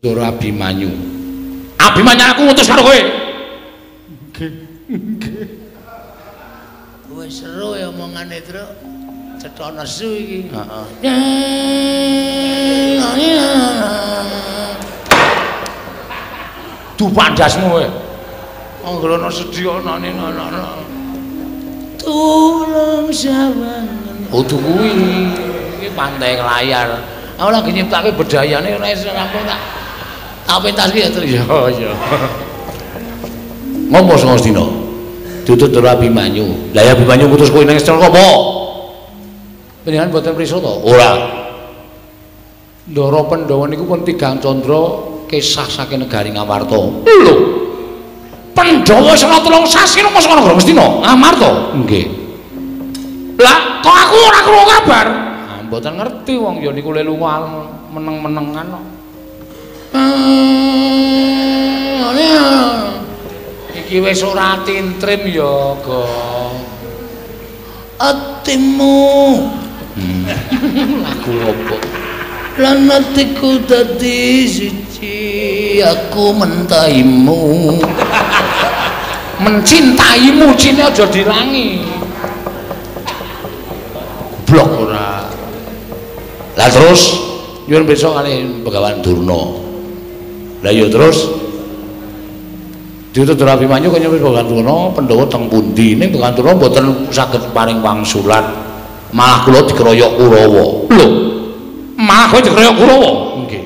Ndoro Abimanyu. Abimanyu aku ngutus karo kowe. Nggih. Wis seru ya omongane, Truk. Cetha nesu iki. Du pandasmu kowe. Anggrono sedya nane. Tulung sawangen. Oh kuwi iki pantai layar. Aku lagi nyiptake bedayane ora iso rampung tak pentas ki ya terus. Iya. Ngomong sing dina. Ditut Ndoro Abimanyu. Lah ya Abimanyu ngutus kowe nang Istana apa? Panjenengan boten prisa to? Ora. Ndoro Pandhawa niku pun tigang candra kisah saking negari Ngamarta. Lho. Pandhawa sena 3 sasi kok mosok ana Ngastina. Ngamarta. Nggih. Lah kok aku ora krungu kabar? Ah mboten ngerti wong ya niku le lunga meneng-menengan kok. Iki wis ora tintrim ya, Go. Atimu. Lagu opo? Lan atiku dadi siji, aku mentaimu. Mencintaimu cine aja dilangi. Blok ora. Lah terus nyuwun besok kali Begawan Durna. Lah ya terus Ditut Ndoro Abimanyu kaya wis Begawan Durna Pandhawa teng pundi ning Begawan Durna mboten saged paring wangsulan. Malah kula dikeroyok Kurawa. Lho. Malah kowe dikeroyok Kurawa? Nggih.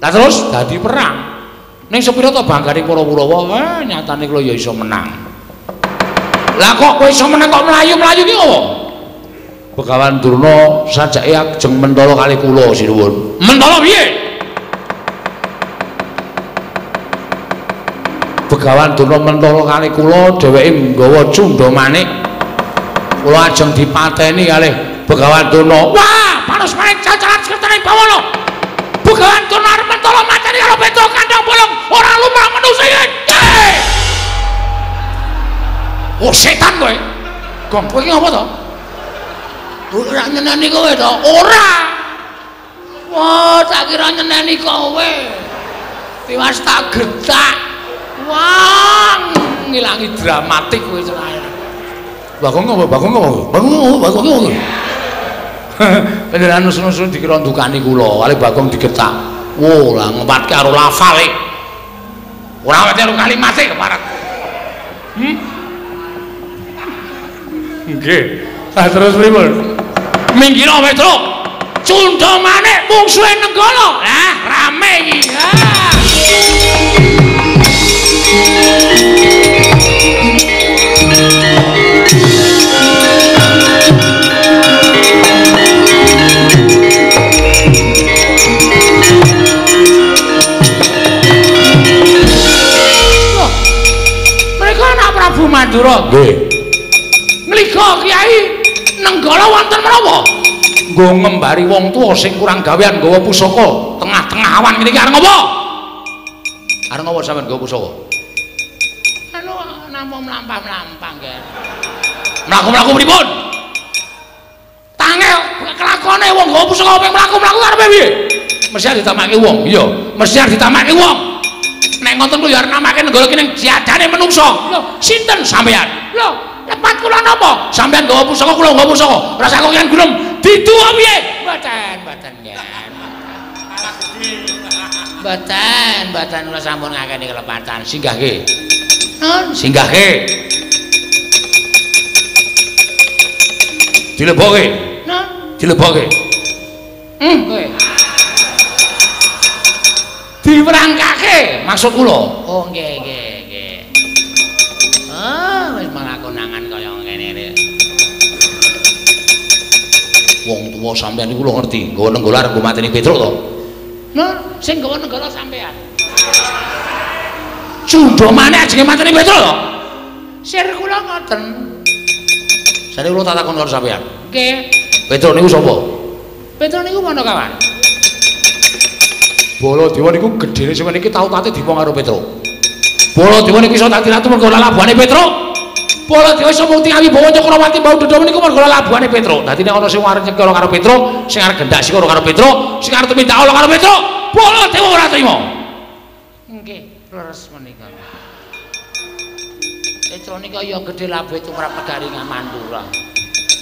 Lah terus dadi perang. Ning sepira to banggane para Kurawa? Nyatane kula ya iso menang. Lah kok kowe iso menang kok mlayu-mlayu ki opo? Begawan Durna sajake ajeng mentala kali kula sinuwun. Mentala piye? Begawan Durna mentala kali kula dheweke nggawa Cundha Manik. Kula ajeng dipateni kalih Begawan Durna. Wah, panos manik cacaran sekretane Bawana. Begawan Durna arep mentala mateni karo Petra kandhang bolong ora lumrah manusa iki. Oh setan kowe. Gong kowe iki ngopo to? Ora nyeneni kowe to? Ora. Wah, tak kira nyeneni kowe. Tiwas tak getak. Wah, ngilangi dramatik kowe cerai. Bagong ngopo? Panjenengan nusun-nusun dikira ndukani kula, kali Bagong digetak. Wo, lah ngempatke karo lafale. Ora awet karo kalimate keparat. Nggih. Lah terus pripun? Minggir Petra. Cundha Manik mungsuhe Nenggala. Lah rame iki. Prabu Mandura nggih. Mlika Kyai Nenggala wonten menapa? Nggo ngembari wong tuwa sing kurang gawean nggawa pusaka tengah-tengah awan ngene iki arep ngopo? Arep ngopo sampean nggawa pusaka? Anu namung mlampah-mlampah nggih. Mlaku-mlaku pripun? Tangel kelakone wong nggawa pusaka ping mlaku-mlaku karepe piye? Mesti ditamake wong, iya, mesti ditamake wong. Nek ngoten kuwi ya arep namake Nenggala ki ning jadane menungso. Lho, sinten sampean? Lho, lepat kula napa? Sampean nggawa pusaka kula nggawa pusaka. Rasa kok yen gulung diduwa piye? Mboten nggih. Mboten kula sampun ngakeni kelepatan. Singgahke. Nun, singgahke. Dilebokke. Nun, dilebokke. Kowe. Diwerangkake maksud kula. Oh nggih. Ah, wis malah konangan kaya ngene iki. Wong tuwa sampean niku kula ngerti, nggawa Nenggala arep mateni Petruk to. Nah, sing nggawa Nenggala sampean. Cundha Manik ajenge mateni Petruk to. Sir kula ngoten. Sare kula tak takon karo sampean. Nggih. Petruk niku sapa? Petruk niku Manakawan. Baladewa niku gedene sing niki tau tate dipa karo Petruk. Baladewa niku iso dadi ratu mergo labuhane Petruk. Baladewa iso mukti awi bawa Cakrawati bau Dodha niku mergo labuhane Petruk. Dadi nek ana sing arep nyekara karo Petruk, sing arep gendak sikara karo Petruk, sing arep tumindak ala karo Petruk, Baladewa ora trima. Nggih, leres menika. Petra nika ya gedhe labuhe tumrap negari Mandura.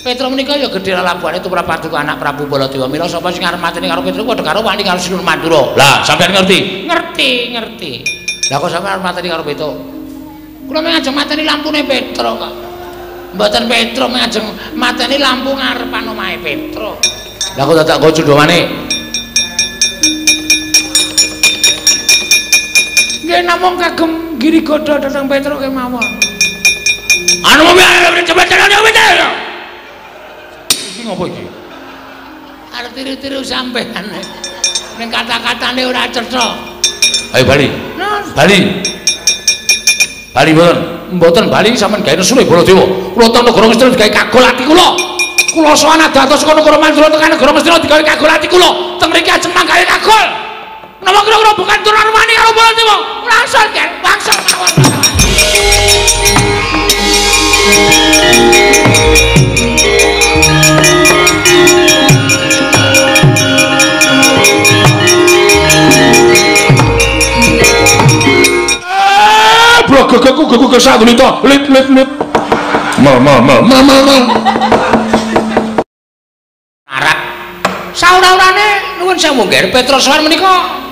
Petra menika ya gedhe labuhane tumrap paduka anak Prabu Baladewa. Mila sapa sing arep mateni karo Petra padha karo wani karo Sinun Mandura. Lah, sampeyan ngerti? Ngerti. Lah kok sampeyan arep mateni karo Petra? Kula ngajeng mateni lampune Petra kok. Mboten Petra ngajeng mateni lampu ngarepan omahe Petra. Lah kok dadak go cundhomane? Nggih namung kagem giri godha dhateng Petra kemawon. Anu piye cepet ya. Iki ngopo iki? Arep tiru-tiru sampean. Ning kata-katane ora cetha. Ayo bali. Bali mboten bali sampean gawe nesune Baladewa. Kula teng negara Ngastina digawe kagol ati kula. Kula sowan dados saka negara Mandura tekan negara Ngastina digawe kagol ati kula. Teng mriki ajeng manggawe kagol. Napa kira-kira bukan turunan wani karo Baladewa? Langsung kan bangsa mawon. Blok satu lit. Arat. Saura-urane nuwun sewu nggih Petra Sowan menika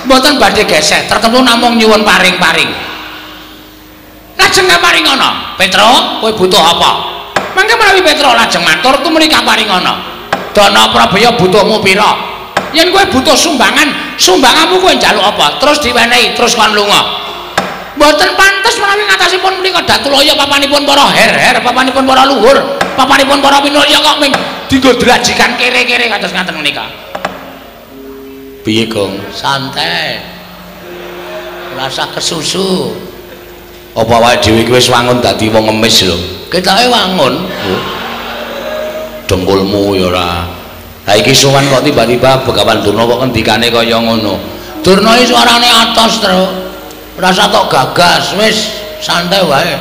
mboten badhe gesek, tertentu namung nyuwun paring-paring. Lajeng kaparingana, Petra, kowe butuh apa? Mangke menawi Petra lajeng matur tumrap kaparingana. Dana Prabaya butuhmu pira? Yen kowe butuh sumbangan, sumbanganmu kowe njaluk apa? Terus diwenehi, terus kon lunga. Mboten pantes menawi ngatasipun menika Datulaya papanipun para her-her, papanipun para luhur, papanipun para pinulya kok ming dienggo drajikan kere-kere kados ngaten menika. Piye, Gong? Santai. Rasa kesusu. Apa awake dhewe iki wis wangun dadi wong ngemis lho. Ketoke wangun. Dengkulmu ya ora. Lah iki sowan kok tiba-tiba Begawan Durna kok ngendikane kaya ngono. Durna iki suarane atos, Tru. Rasa tok gagas, wis santai wae.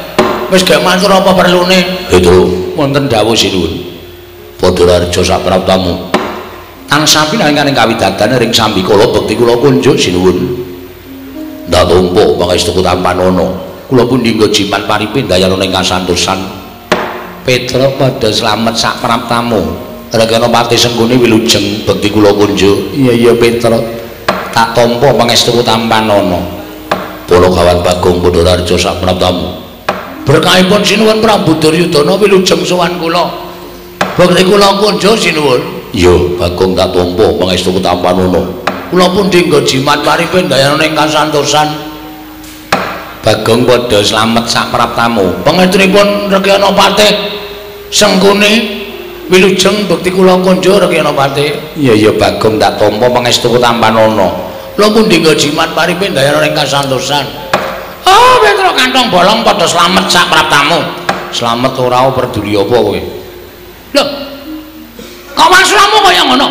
Wis gek matur apa perlune. Itu wonten dawuh sinuwun. Padhararja sapraptamu. Tansah pinanganing kawidadan ring sambikala bekti kula kunjuk sinuwun. Ndak tumpuk pangestuku Tampanono. Kula pun dinggo jimat paripin dayana ing kasantosan. Petra padha slamet sak praptamu. Regana pati senggone wilujeng bekti kula kunjuk. Iya Petra. Tak tampa pangestuku Tampanono. Para kawan Bagong Padhararja sak praptamu. Berkahipun sinuwun Prabu Duryudana wilujeng sowan kula. Bekti kula kunjuk sinuwun. Iya, Bagong tak tampa pangestuku Tampanono. Kula pun dinggo jimat paripin dayana ing kasantosan. Bagong padha slamet sak praptamu. Pangestunipun Rekyana Patih Sengkuni wilujeng bekti kula kunjuk Rekyana Patih. Iya Bagong tak tampa pangestuku Tampanono. Kula pun dinggo jimat paripin dayana ing kasantosan. Oh, Petra kantong bolong padha slamet sak praptamu. Slamet ora peduli apa kowe. Lho, kok maksudmu kaya ngono?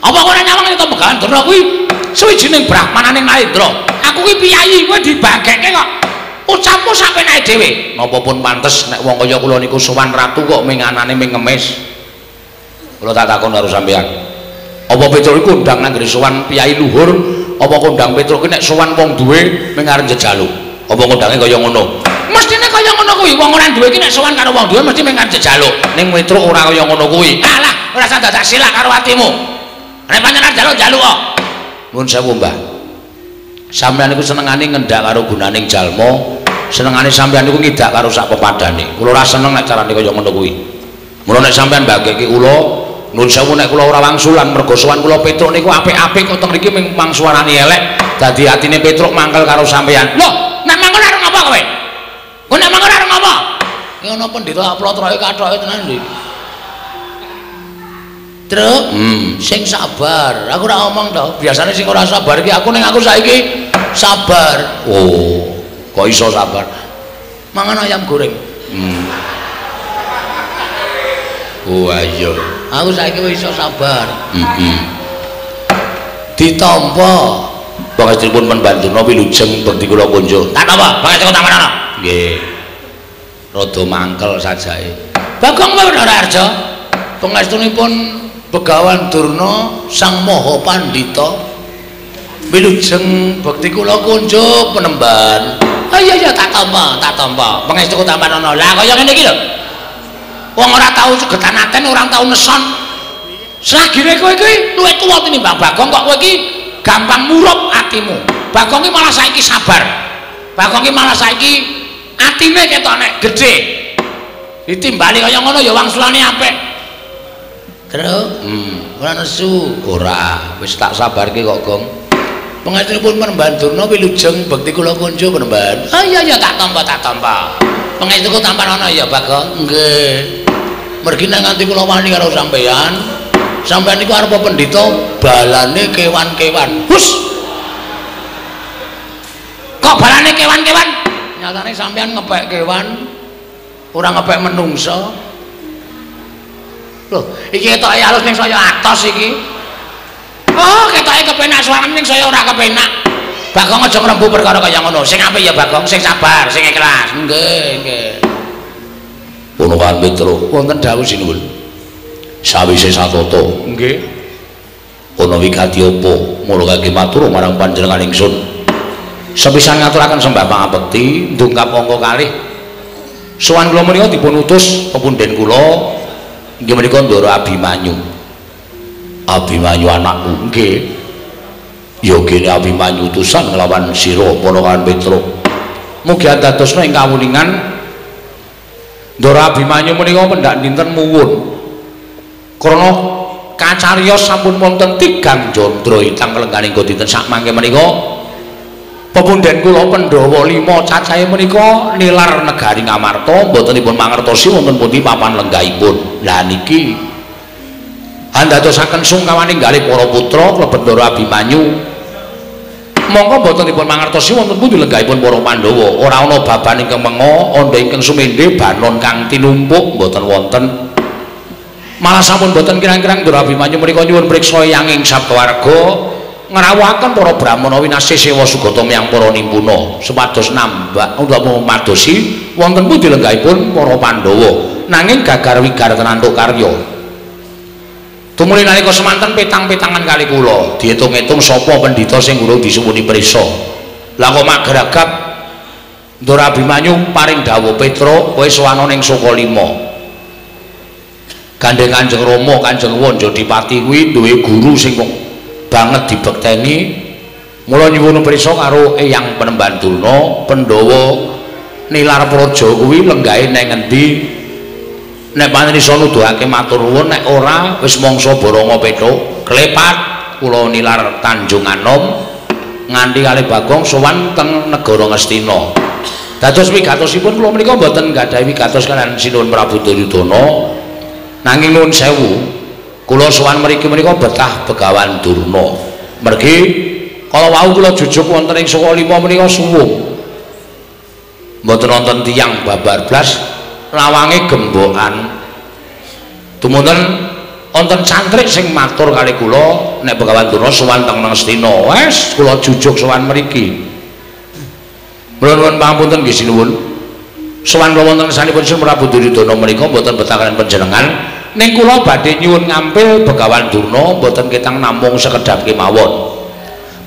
Apa kowe nyawang itu Begawan Durna kuwi suwijining brahmananing Narendra? Aku kuwi piyayi, kowe dibagekke kok. Ucapmu sapenake dhewe. Napa pun pantes nek wong kaya kula niku sowan ratu kok minganane ming ngemis. Kula tak takon karo sampeyan. Apa Petra iku ndang nang sowan piyayi luhur? Apa kondang Petra kuwi nek sowan wong duwe ming arep jejaluk? Apa kondange kaya ngono? Mestine kaya ngono kuwi. Wong ora duwe iki nek sowan karo wong duwe mesti ming arep jejaluk. Ning Petra ora kaya ngono kuwi. Alah, ora usah dadak silak karo atimu. Nek pancen arep jaluk kok. Nuwun sewu, Mbah. Sampeyan niku senengane ngendak karo gunaning jalma, senengane sampeyan niku ngidak karo sak pepadane. Kula ora seneng nek carane kaya ngono kuwi. Mula nek sampeyan mbagekke kula, nuwun sewu nek kula ora wangsulan mergo sowan kula Petruk niku apik-apik kok teng mriki ming mangsuwarani elek. Dadi atine Petruk mangkel karo sampeyan. Lho, nek mangkel arep ngapa kowe? Kowe nek mangkel arep ngapa? Ki ana pendhita aplotroke kathoke tenan lho. Truk, sing sabar. Aku ora ngomong to. Biasane sing ora sabar iki aku ning aku saiki sabar. Oh, kok iso sabar? Mangan ayam goreng. Oh ayo. Aku saiki wis iso sabar. Ditampa pangestunipun Pandurna wilujeng bekti kula kunjuk. Tak napa? Pangestunipun Tampanono. Nggih. Rada mangkel sajae. Bagong Padhararja. Pangestunipun Begawan Durna Sang Maha Pandhita wilujeng bekti kula kunjuk penemban. Oh iya tak tampa. Pangestu tampan ana. Lah kaya ngene iki lho. Wong ora tau cegetan aten, ora tau neson. Selagine kowe iki luwih tuwa tinimbang Bagong kok kowe iki gampang murup atimu. Bagong iki malah saiki sabar. Bagong iki malah saiki atine ketok nek gedhe. Ditimbali kaya ngono ya wangsulane apik. Terus, ora nesu, ora. Wis tak sabarke kok, Gong. Pangestunipun Penemban Durna wilujeng bekti kula kunjuk Penemban. Oh iya tak tampa. Pangestuku tampan ana ya, Bagong. Nggih. Mergi nang nganti kula wani karo sampean. Sampean niku arepa pendhita balane kewan-kewan. Hus. Kok balane kewan-kewan? Nyatane sampean ngepek kewan, ora ngepek menungso. Loh, iki ketoke alus ning saya atos iki. Oh, ketoke kepenak suarane ning saya ora kepenak. Bagong aja ngrembu perkara kaya ngono. Sing apik ya Bagong, sing sabar, sing ikhlas. Nggih. Punukan Petro, wonten dawuh sinuwun. Sawise satata, nggih. Ana wigati apa? Mula kangge matur marang panjenengan ingsun. Sepisan ngaturaken sembah pangabekti, ndungkap angka kalih. Sowan kula menika dipun utus pepunden kula inggih menika Ndara Abimanyu. Abimanyu anakku, nggih. Ya kene Abimanyu utusan nglawan sira Punukan Petro. Mugi andadosna ing kawuningan Ndara Abimanyu menika pendak dinten muwun. Krana kacariyos sampun wonten 3 jandra ingkang kelengganing dinten sak mangke menika pepunden kula Pandhawa 5 cacahe menika nilar negari Ngamarta mbotenipun mangertosi wonten pundi papan lenggahipun. Lah niki andadosaken sungkawaning kalih para putra klebet Ndara Abimanyu. Monggo mbotenipun mangertosi wonten pundi lenggahipun para Pandhawa. Ora ana baban ingkang menga, andha ingkang sumendhe, banon kang tinumpuk mboten wonten. Malah sampun boten kirang-kirang Ndara Abimanyu menika nyuwun priksa yanging sabtawarga ngrawuhaken para brahmana winasih sewa sugata miyang para nimpuna supados nambah utawa madosi wonten pundi lenggahipun para Pandhawa nanging gagar wigar tenantuk karya. Tumuli nalika semanten petang-petangan kali kula diitung-itung sapa pendhita sing urung disuwuni prisa. Lah kok magragap Ndara Abimanyu paring dawuh Petra kowe sowan ning Sukalima. Gandeng Kanjeng Rama Kanjeng Wanjadipati kuwi duwe guru sing banget dibekteni. Mula nyuwun prisa karo Eyang Penemban Durna Pandhawa nilar praja kuwi lenggahe nang ngendi. Nek panen iso nuduhake matur nuwun, nek ora wis mangsa Baranga Petruk klepat kula nilar Tanjung Anom nganti kalih Bagong sowan teng negara Ngastina. Dados wigatosipun kula menika mboten gadhahi wigatos kaliyan Sinuwun Prabu Duryudana. Nanging nuwun sewu, kula sowan mriki menika betah Begawan Durna. Mergi kala wau kula jujuk wonten ing Sukalima menika suwung. Mboten wonten tiyang babar blas lawange gembokan. Tumunten wonten santri sing matur kalih kula nek Begawan Durna sowan teng Ngastina. Wes kula jujuk sowan mriki. Nuwun pangapunten nggih sinuwun. Sowan kula wonten sanipun Sinuwun Prabu Duryudana menika mboten betah kaliyan panjenengan. Ning kula badhe nyuwun ngampil Begawan Durna mboten ketang namung sekedhap kemawon.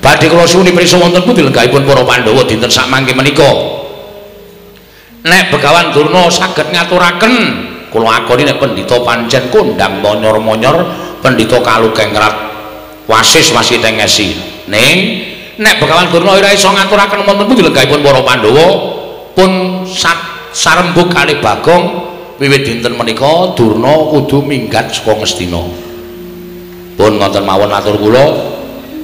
Badhe kula suwuni prisa wonten pundi lenggahipun para Pandhawa dinten sakmangke menika. Nek Begawan Durna saged ngaturaken kula akoni nek pendhita pancen kondang monyor-monyor, pendhita kalukengrat wasis wasiteng ngesi. Ning nek Begawan Durna ora iso ngaturaken wonten pundi lenggahipun para Pandhawa pun sarembug kalih Bagong. Wiwit dinten menika Durna kudu minggat saka Ngastina. Pun ngoten mawon atur kula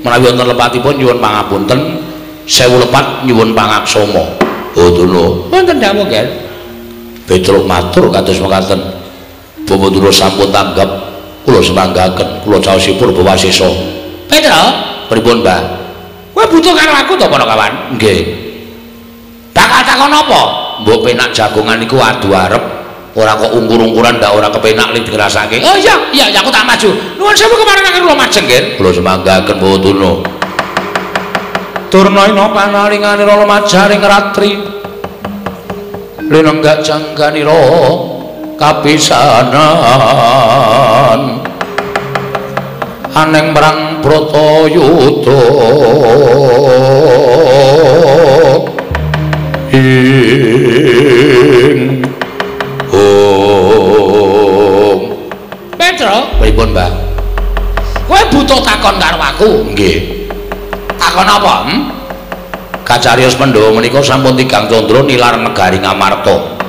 menawi wonten lepatipun nyuwun pangapunten, sewu lepat nyuwun pangaksama. Oh Durna, wonten dawuh nggih. Petruk matur kados mekaten. Bapak Durna sampun tanggap kula semanggaken, kula caosipun Bawasesa. Petruk, pripun, Mbah? Kowe butuh karo aku to, para kawan? Nggih. Bakal takon apa? Mbok penak jagongan iku adu arep. Ora kok ungkur-ungkuran ndak ora kepenak li dirasake. Oh iya aku tak maju. Nuwun sewu kemarin kula majeng nggih. Kula semanggaken Bawa Durna. Durna ina panalinganira lumajaring ratri. Linenggak jangganira kapisanan. aneng merang Bratayuda ing Petro pripun Mbah kowe butuh takon karo aku nggih takon apa Kacarios Pandhawa menika sampun tigang candra nilar negari Ngamarta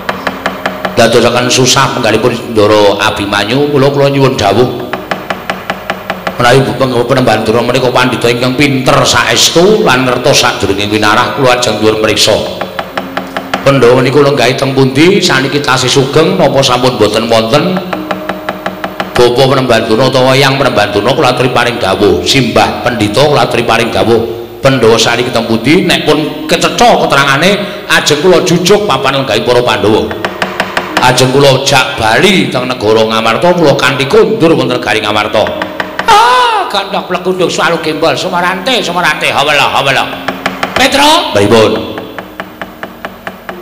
dadosaken susah penggalipun Ndara Abimanyu kula nyuwun dawuh menawi penemban Durna menika pandhita ingkang pinter saestu lan ngertos sadurunge winarah kula ajeng nyuwun mriksa Pandhawa menika lenggahi teng pundi saniki tasih sugeng napa sampun boten wonten Bapa penemban Durna utawa Yang penemban Durna kula aturi paring dawuh simbah pendhita kula aturi paring dawuh Pandhawa saniki teng pundi nek pun kecetha keterangane ajeng kula jujuk papan lenggahi para Pandhawa ajeng kula jak bali teng negara Ngamarta kula kanthi kundur wonten negari Ngamarta gandhok plekundung swalu gembol sumarante hawala Petro pripun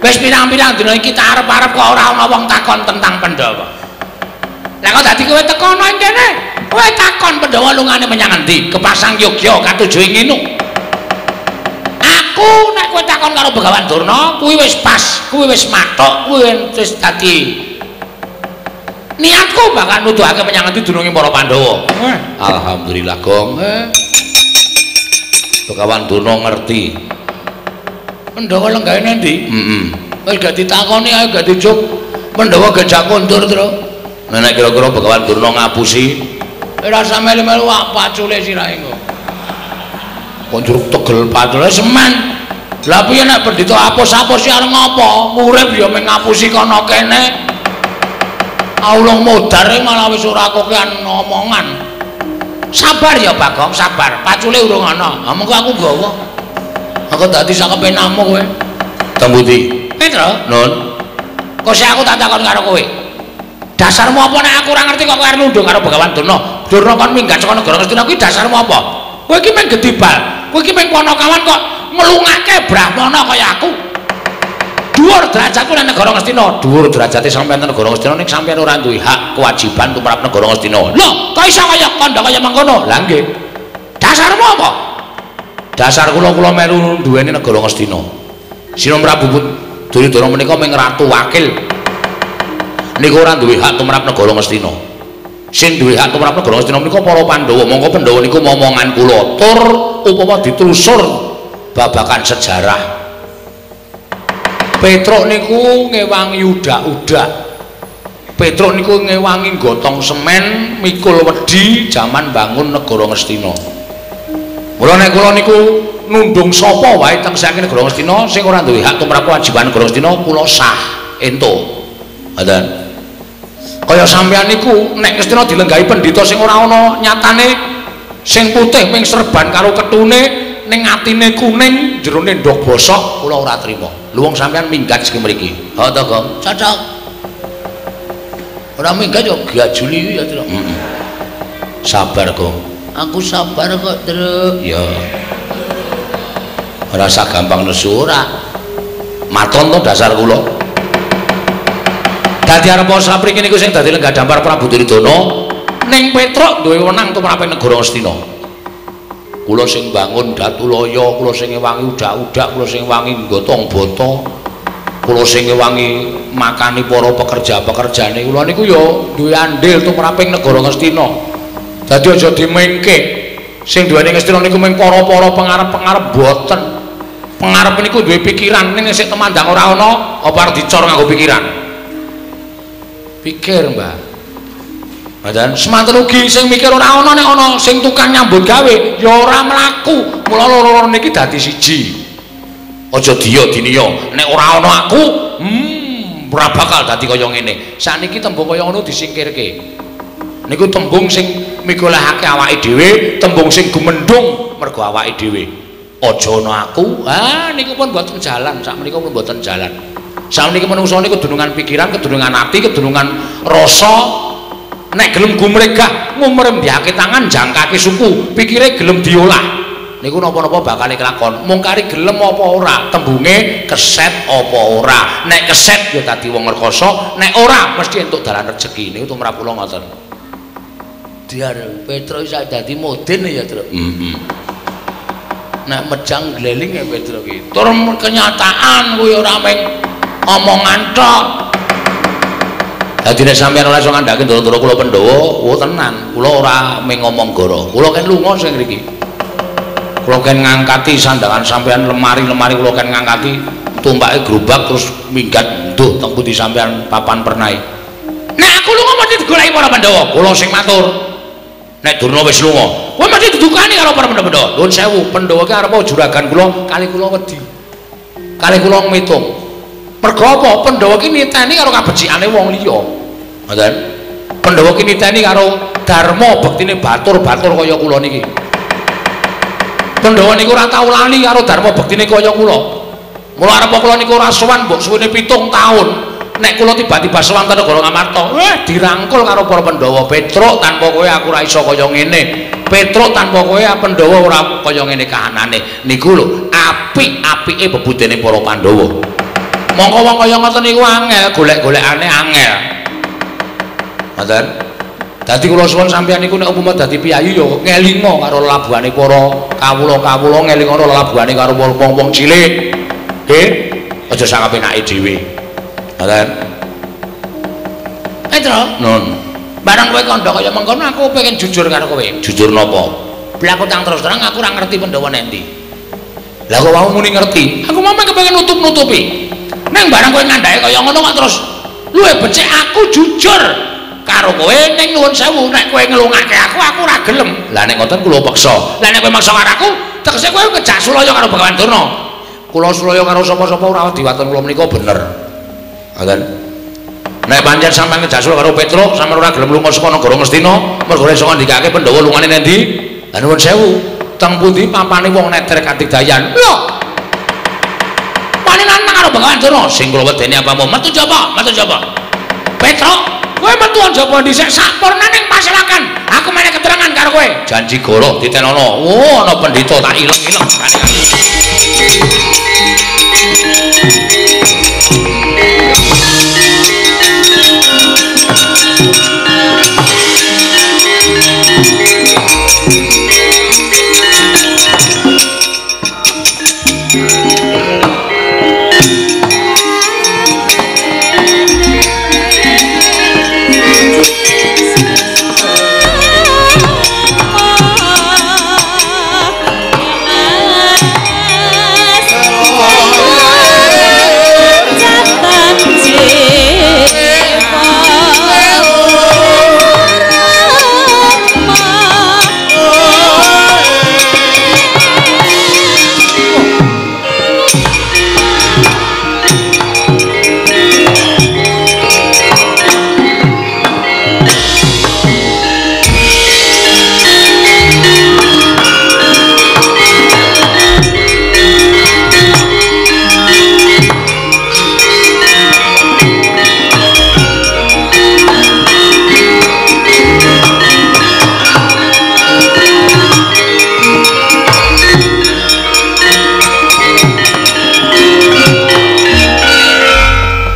wis pirang-pirang dina iki tak arep-arep kok ora ana wong takon tentang Pandhawa lah kok dadi kowe teko ana ing kene kowe takon Pandhawa lungane menyang endi kepasang Yogya katuju ing nginu aku nek kowe takon karo Begawan Durna kuwi wis pas kuwi wis mathok kuwi wis dadi niatku bakal nuduhake menyang endi dununge para Pandhawa alhamdulillah Gong Begawan Durna ngerti Pandhawa lenggahane endi wis gak ditakoni ae gak dijuk Pandhawa gejak kondur terus nek kira-kira Begawan Durna ngapusi ora sampe melu apa pacule sirahe kok konjur tegel patule semen lha piye nek pendhita apus-apus arep ngopo urip ya mung ngapusi kono kene Allah modar malah wis ora kokean omongan sabar ya Bagong sabar pacule urung ana mengko aku gawa aku dadi sak kepenamu kowe teng pundi Petro nun kok sik aku tak takon karo kowe dasarmu apa nek aku ora ngerti kok kowe arep nundung karo Begawan Durna Durna kon minggat saka negara Ngastina kuwi dasarmu apa kowe iki mung gedibal kowe iki mung ponokawan kok ngelungake brahmana kaya aku dhuwur derajatku nang negara Ngastina dhuwur derajate sampeyan nang negara Ngastina ning sampeyan ora duwe hak kewajiban tumrap negara Ngastina lho kok iso kaya kandha kaya mangkono lha nggih dasarmu apa dasar kula melu duweni negara Ngastina Sina Prabu Duryudana menika mung ratu wakil niku ora duwe hak tumrap negara Ngastina sing duwe hak tumrap negara Ngastina menika para Pandhawa monggo Pandhawa niku momongan kula tur upama ditelusur babakan sejarah Petruk niku ngewangi udak-udak Petruk niku ngewangi gotong semen mikul wedi jaman bangun negara Ngastina mula nek kula niku nundung sapa wae teng saking negara Ngastina sing ora duwe hak tumrap kewajiban negara Ngastina kula sah ento ngoten kaya sampeyan niku nek Ngastina dilenggahi pendhita sing ora ana nyatane sing putih ping serban karo ketune ning atine kuning jerone ndok bosok kula ora trima lho wong sampeyan minggat sing mriki ha to Gong cocok ora minggat yo gajuli ya Tru sabar Gong aku sabar kok Tru ya ora sak gampang nesu ora maton to dasar kula dadi arep sapriki niku sing dadi lenggah dampar Prabu Duryudana ning Petruk duwe wenang tumrap negara Ngastina kula sing bangun Datulaya kula sing ngewangi udak-udak kula sing wangi gotong bata kula sing ngewangi makani para pekerja-pekerjane kula niku ya duwe andil tumraping negara Ngastina dadi aja dimengke sing duweni Ngastina niku mung para-para pengarep-pengarep boten pengarep niku duwe pikiran ning sik temandang ora ana apa arep dicor nganggo pikiran pikir Mbah dan semanten ugi sing mikir ora ana nek ana sing tukang nyambut gawe ya ora mlaku mula loro-loro niki dadi siji aja diya diniya nek ora ana aku ora bakal dadi kaya ngene sakniki tembung kaya ngono disingkirke niku tembung sing mikolehake awake dhewe tembung sing gumendhung mergo awake dhewe aja ana aku niku pun mboten jalan sakmenika pun mboten jalan sakmenika menungso niku kedunungan pikiran kedunungan ati kedunungan rasa nek gelem gumregah ngumrembyake tangan jangkake suku pikire gelem diolah niku napa-napa bakal kelakon mung kari gelem apa ora tembunge keset apa ora nek keset ya dadi wong rekoso nek ora mesti entuk dalan rezeki niku tumrap kula ngoten Biar Petro iso dadi modin ya, Tru. Nek mejang gleling ya Petro ki. Tur kenyataan kuwi ora mung omongan tok. Dadi nek sampeyan ora iso ngandhake ndoro-ndoro kula Pandhawa, oh tenan, kula ora mung ngomong goro. Kula kan lunga sing mriki. Kula kan ngangkati sandangan sampeyan lemari-lemari kula kan ngangkati tumpake gerobak terus minggat nduh teng pundi sampeyan papan pernai. Nek aku lunga mesti digoleki para Pandhawa, kula sing matur. Nek Durna wis lunga, kowe mesti didukani karo para Pandhawa. Nuwun sewu, Pandhawa ki arep juragan kula, kali kula wedi. Kali kula mitung. Mergo apa? Pandhawa ki niteni karo kabecikane wong liya. Ngoten. Pandhawa ki niteni karo dharma bektine batur-batur kaya kula niki. Pandhawa niku ora tau lali karo dharma bektine kaya kula. Mula arep kula niku ora sowan mbok suwene 7 taun. Nek kula tiba-tiba sowan te negara Ngamarta, dirangkul karo para Pandhawa. Petruk tanpa kowe aku ora iso kaya ngene. Petruk tanpa kowe Pandhawa ora kaya ngene kahanane. Niku lho apik-apike bebudene para Pandhawa. Mongko wong kaya ngoten niku angel, golek-golekane angel. Ngoten. Dadi kula suwun sampeyan niku nek umpama dadi piyayi ya ngelinga karo labuhane para kawula-kawula, ngelinga karo labuhane karo wong-wong cilik. Nggih, aja sak penake dhewe. Ngoten. Petro, nun. Barang kowe kandha kaya mengkono aku pengen jujur karo kowe. Jujur napa? Blaku tang terus terang aku ora ngerti Pandhawa nendi. Lah kok mau muni ngerti? Aku mau kepengin nutup-nutupi. Neng barang kowe ngandhake kaya ngono kok terus luwe becik aku jujur karo kowe ning nuwun sewu nek kowe ngelungake aku ora gelem. Lah nek ngoten kula paksa. Lah nek kowe maksa karo aku, tegese kowe ngejak sulaya karo Begawan Durna. Kula sulaya karo sapa-sapa ora diwaten kula menika bener. Ngoten. Nek pancen sampeyan ngejak sulaya karo Petruk, sampeyan ora gelem lunga saka negara Ngastina, mergo iso ngandikake Pandhawa lungane nendi? Lah nuwun sewu, teng pundi papane wong neter Katigdayan? Lho. Panen nang karo Begawan Durna, sing kula wedeni apamu? Metu jaba, metu jaba. Petruk, kowe metu jaba dhisik sampurna ning paselakan. Aku meneh keterangan karo kowe. Janji goro ditenono. Oh, ana pendhita tak ileng-ileng.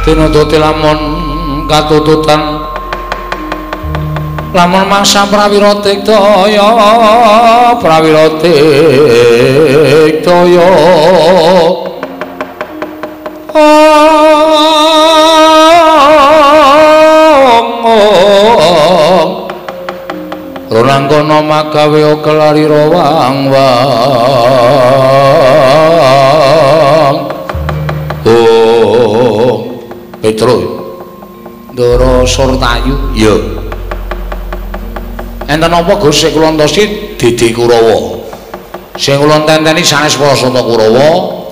Tinututi lamun katututan lamun mangsa prawira tiktaya Runangkono magawe kelari rawang-wang Petruk Ndara Surtayu ya enten apa Gus sing kula entosi Dede Kurawa sing kula tenteni sanes Prasata Kurawa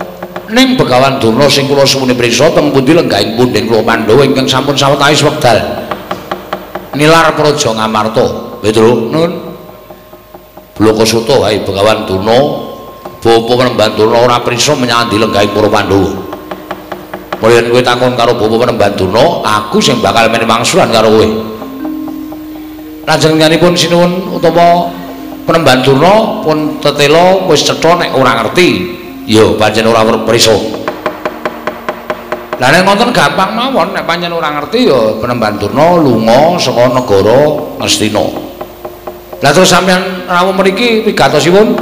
ning Begawan Durna sing kula suwune priksa teng pundi lenggahing pundhing kula Pandhawa ingkang sampun sawetawis wekdal nilar praja Ngamarta Petruk nun Blokasuta wae Begawan Durna bapa Penemban Durna ora priksa menyang ndi lenggahing para Pandhawa. Mulyan kowe takon karo Bapak Penemban Durna, aku sing bakal meneh mangsulan karo kowe. Lajengenipun sinuwun utawa Penemban Durna pun tetela wis cetha nek ora ngerti, ya pancen ora prisa. Lah nek ngoten gampang mawon nek pancen ora ngerti ya Penemban Durna lunga saka negara Ngastina. Lah terus sampean rawuh mriki wigatosipun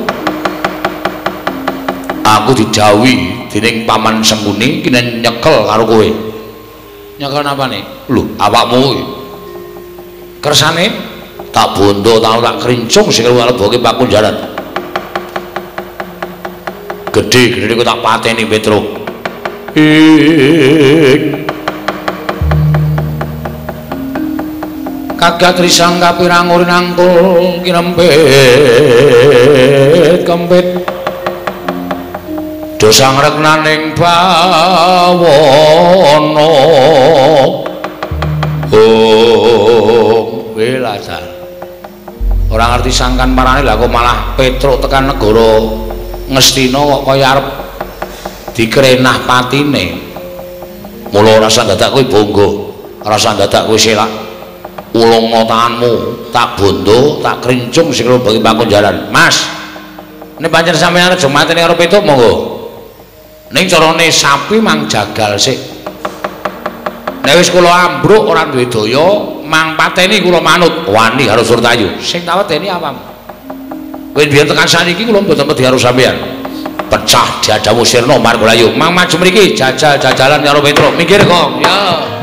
aku didhawuhi dening Paman Sengkuni kene nyekel karo kowe. Nyekel napane? Lho, awakmu iki. Kersane tak bondo tak krincung sing nglebokke pakunjaran. Gedhe kok tak pateni Petruk. Kagat risang kapirang uri nangkul kirempit kempit dosa ngreknaning bawana Wilasar ora ngerti sangkan marane lha kok malah Petruk tekan negara Ngastina kok kaya arep dikrenah patine mula rasa dadak kowe bangga rasa dadak kowe selak ulung tanganmu tak bondo tak krincung sing bagi pakunjaran. Mas ini pancen sampeyan aja mateni karo Petruk monggo ning carane sapi mang jagal sik nek wis kula ambruk ora duwe daya mang pateni kula manut wani karo Surtayu sing taweteni awam kowe biyen tekan saniki kula mboten wedi karo sampeyan pecah diadamu sirna Margolayu mang maju mriki jajal-jajalan karo Petruk mikir kok ya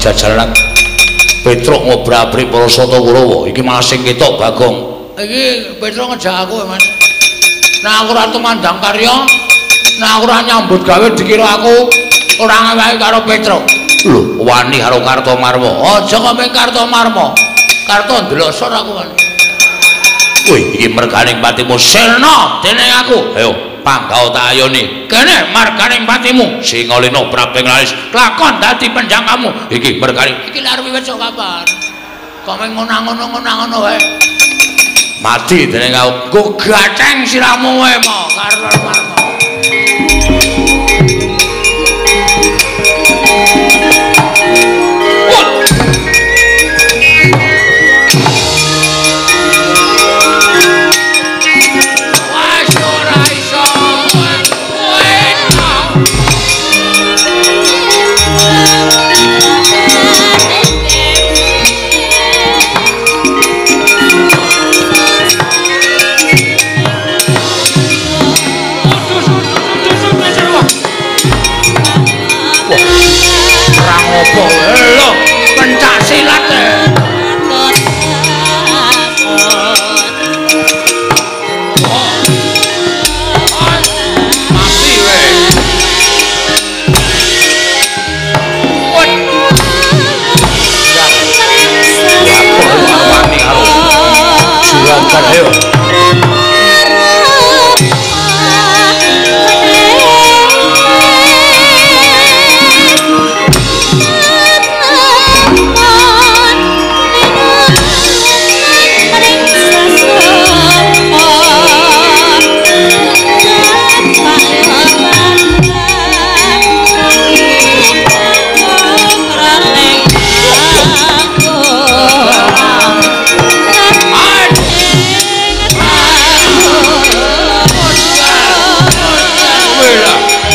Pajajaran Petruk ngobrak-abrik para Sata Kurawa iki malah sing ketok Bagong iki Petruk ngejak aku Mas nah aku ora tumandang karya nah aku ora nyambut gawe dikira aku ora ngawahi karo Petruk lho wani karo Kartomarma aja kok ming Kartomarma Karto ndelosor aku kan wih iki merganing patimu sirna dening aku ayo panggau tak ayoni kene marganing patimu Singalena Praping Lalis lakon dadi penjangkamu iki merganing iki lare wiwit sok kabar kok ming ngono wae mati dening aku gaceng siramu wae mo karo marmo pencak silat mati weh wani karo juragan ayo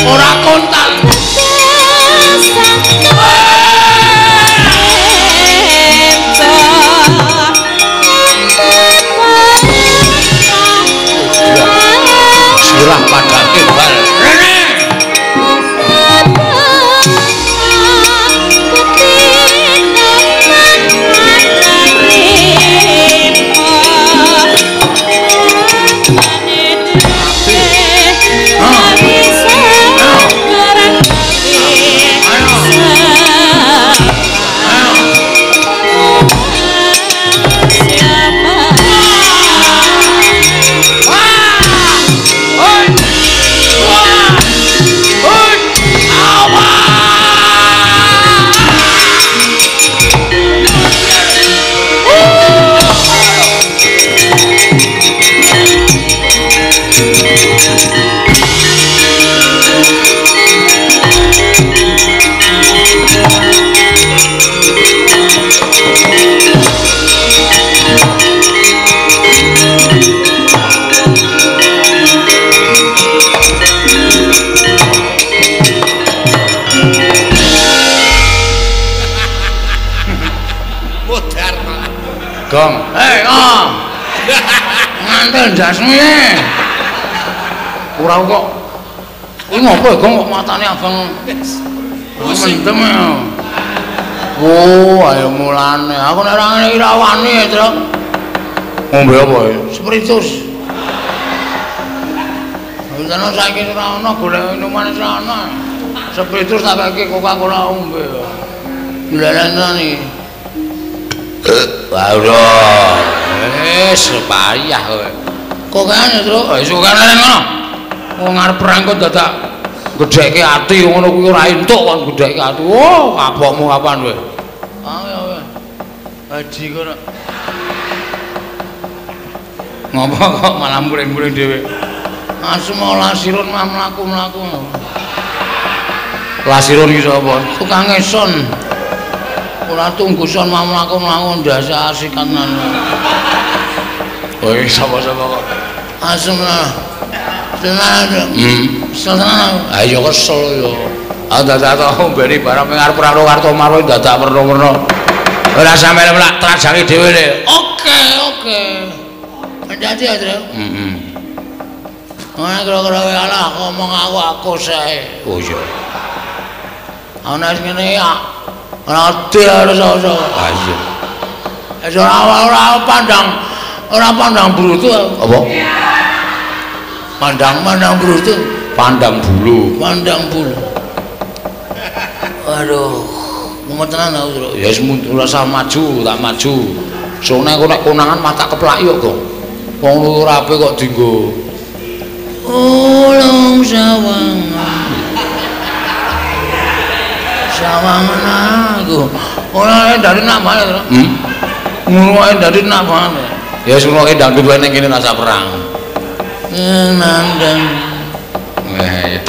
ora kontal sirah padang kebal rene Gong ngantel jasmu ya ora kok kuwi ngopo Gong kok matane abang mendem ya oh ayo mulane aku nek ora ngene iki ra wani ya Truk ngombe apa ya spiritus Wis saiki ora ana golek minuman ora ana spiritus tak kake Coca-Cola ombe dilalana iki waduh payah kowe kok kene Truk wis kok kene ngono wong arep perangkut dadak gedheke ati ngono kuwi ora entuk kon gedheke ati oh kapokmu kapan kowe ayo haji kono ngopo kok malah muring-muring dhewe asma lasirun mah mlaku-mlaku lasirun iki sapa tukang eson ora tungguson mah mlaku-mlaku ndasa asikanan oh sapa-sapa kok asma tenan ayo kesel yo dadak ombeni barang ping arep karo Kartomarma dadak werna-werna ora sampe lek trajangi dhewe le oke hati-hati ya Tru ana kira-kira wae alah ngomong aku sae oh iya ana ngene ya Ati harus so. Ah iya. Ora pandang brutu apa? Pandang brutu, pandang bulu. Aduh, mau tenan aku. Ya wis rasa maju, tak maju. Sone aku nek konangan mata keplak yo kok. Wong ora ape kok dienggo. Ulung sawangan aku. Ora dari namane to. Nguruke dari namane. Ya wis nguruke dangdut wae ning kene rasa perang. Nandang. Ya.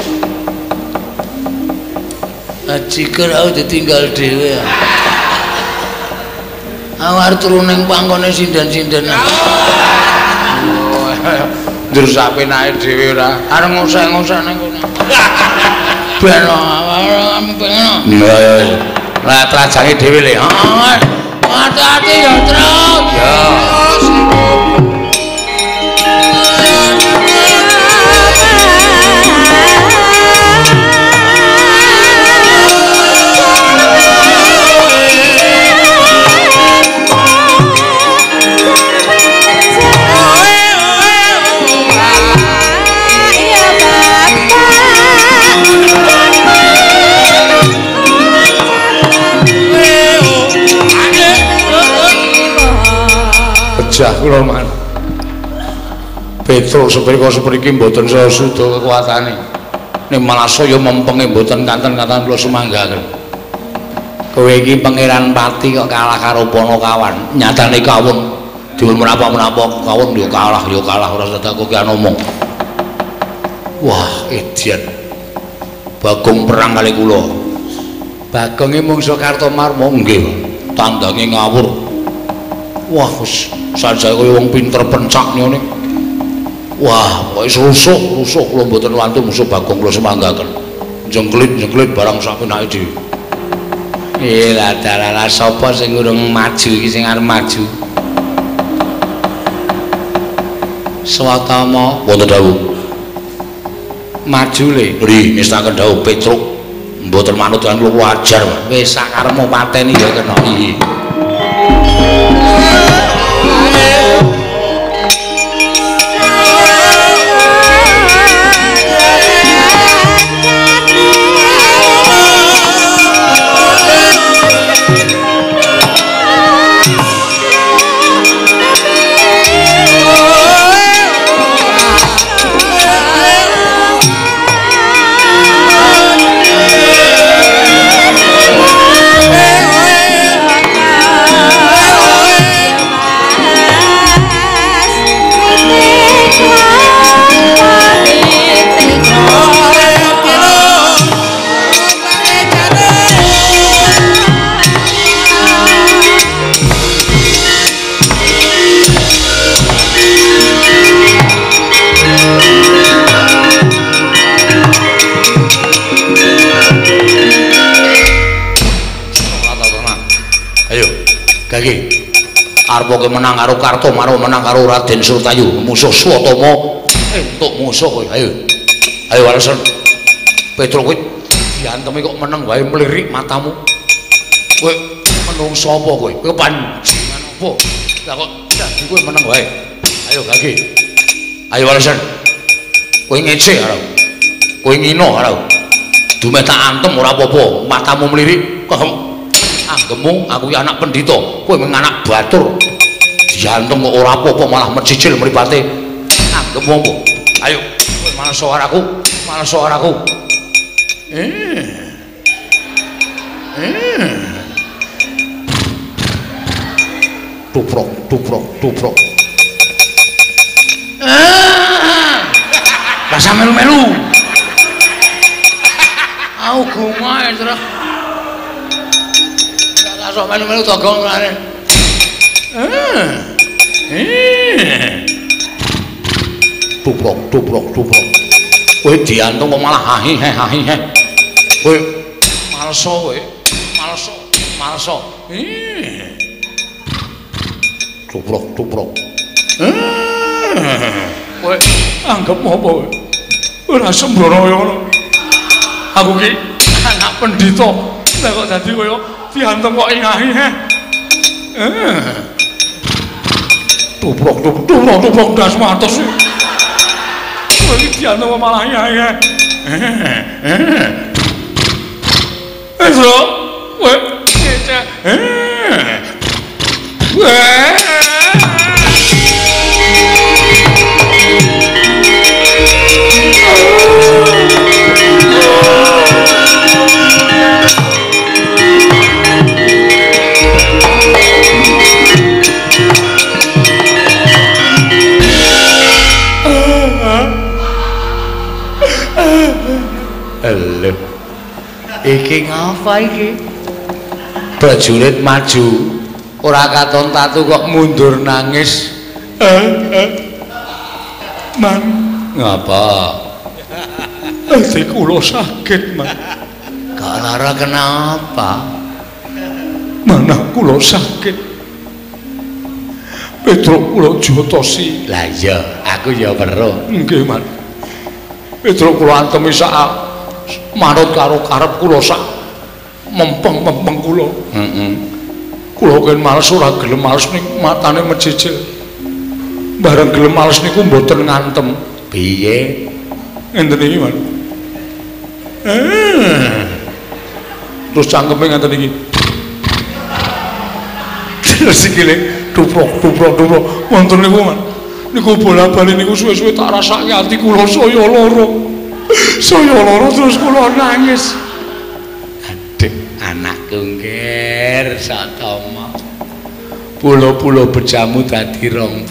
Ajiker aku ditinggal dhewe. Awar turu ning pangkone sinden-sinden. Njur sapenake dhewe ora. Arep ngoseh-ngoseh ning kono. Ben awak pengen. Iya ya. Lah trajange dhewe le. Hati-hati ya, Tru. Ya. Jah kula man. Petruk sepriki mboten sesudo kekuatane. Ning malah saya mempenge mboten kanten-kanten kula sumanggaken. Kowe iki pangeran pati kok kalah karo Panakawan. Nyatane kawon dipun menapa-menapa kawon yo kalah ora sedak kok omong. Wah, edian. Bagong perang kali kula. Bagonge mungsuh Kartomarma nggih. Tandange ngawur. Wah, wis sajake kaya wong pinter pencak ngene. Wah, kok iso rusuk kula mboten wantu musuh Bagong kula semanggaken. Jengklit barang sak penake dhewe. Lah dalala sapa sing urung maju iki sing arep maju? Swatama wonten dawuh. Maju le, nggih ngestaken dawuh Petruk. Mboten manut kan kula wajar. Wis sakarepmu pateni ya kena iki. Gage arep menang karo Kartomarma menang karo Raden Surtayu musuh Swatama entuk musuh kowe ayo walesan Petruk kowe diantemi kok meneng wae mlirik matamu kowe menungso apa kowe panjenengan apa lah kok dadi kowe meneng wae ayo Gage ayo walesan kowe ngece karo kowe ngino karo dume tak antem ora apa-apa matamu mlirik kok anggemu aku ya anak pendhita kowe anak batur diantem kok ora apa-apa malah mecicil mripate anggemu apa ayo kowe malah suaraku tuprok rasa melu-melu aku gumae terus sok melu-melu togong ngene. Tuprok. Kowe diantung kok malah hahi-hahi. Kowe malso kowe. Malso. Tuprok. Kowe anggap apa kowe? Ora sembrono kaya ngono. Aku ki anak pendhita. Lah kok dadi koyo diantem kok ingahi tuprok das matos iki diantem kok malah ingahi Bro weh Lho. Iki ngapa iki? Prajurit maju, ora katon tatu kok mundur nangis. Man, ngapa? Ati kula sakit, Man. Kak lara kenapa? Manah kula sakit. Petruk kula jotosi. Lah iya, aku ya weruh. Nggih, Man. Petruk kula antemi sak manut karo karep kula sak mempeng-mempeng kula. Kula ken males ora gelem males ning matane mejejel. Bareng gelem males niku mboten ngantem. Piye? Enten iki, Man. Terus cangkeme ngaten iki. Terus sikile tuprok. Wonten niku, Man. Niku bola-bali niku suwe-suwe tak rasake ati kula saya lara. Saya lara terus kula nangis. Adik anakku ngger satama. Pulo-pulo bejamu dadi 20.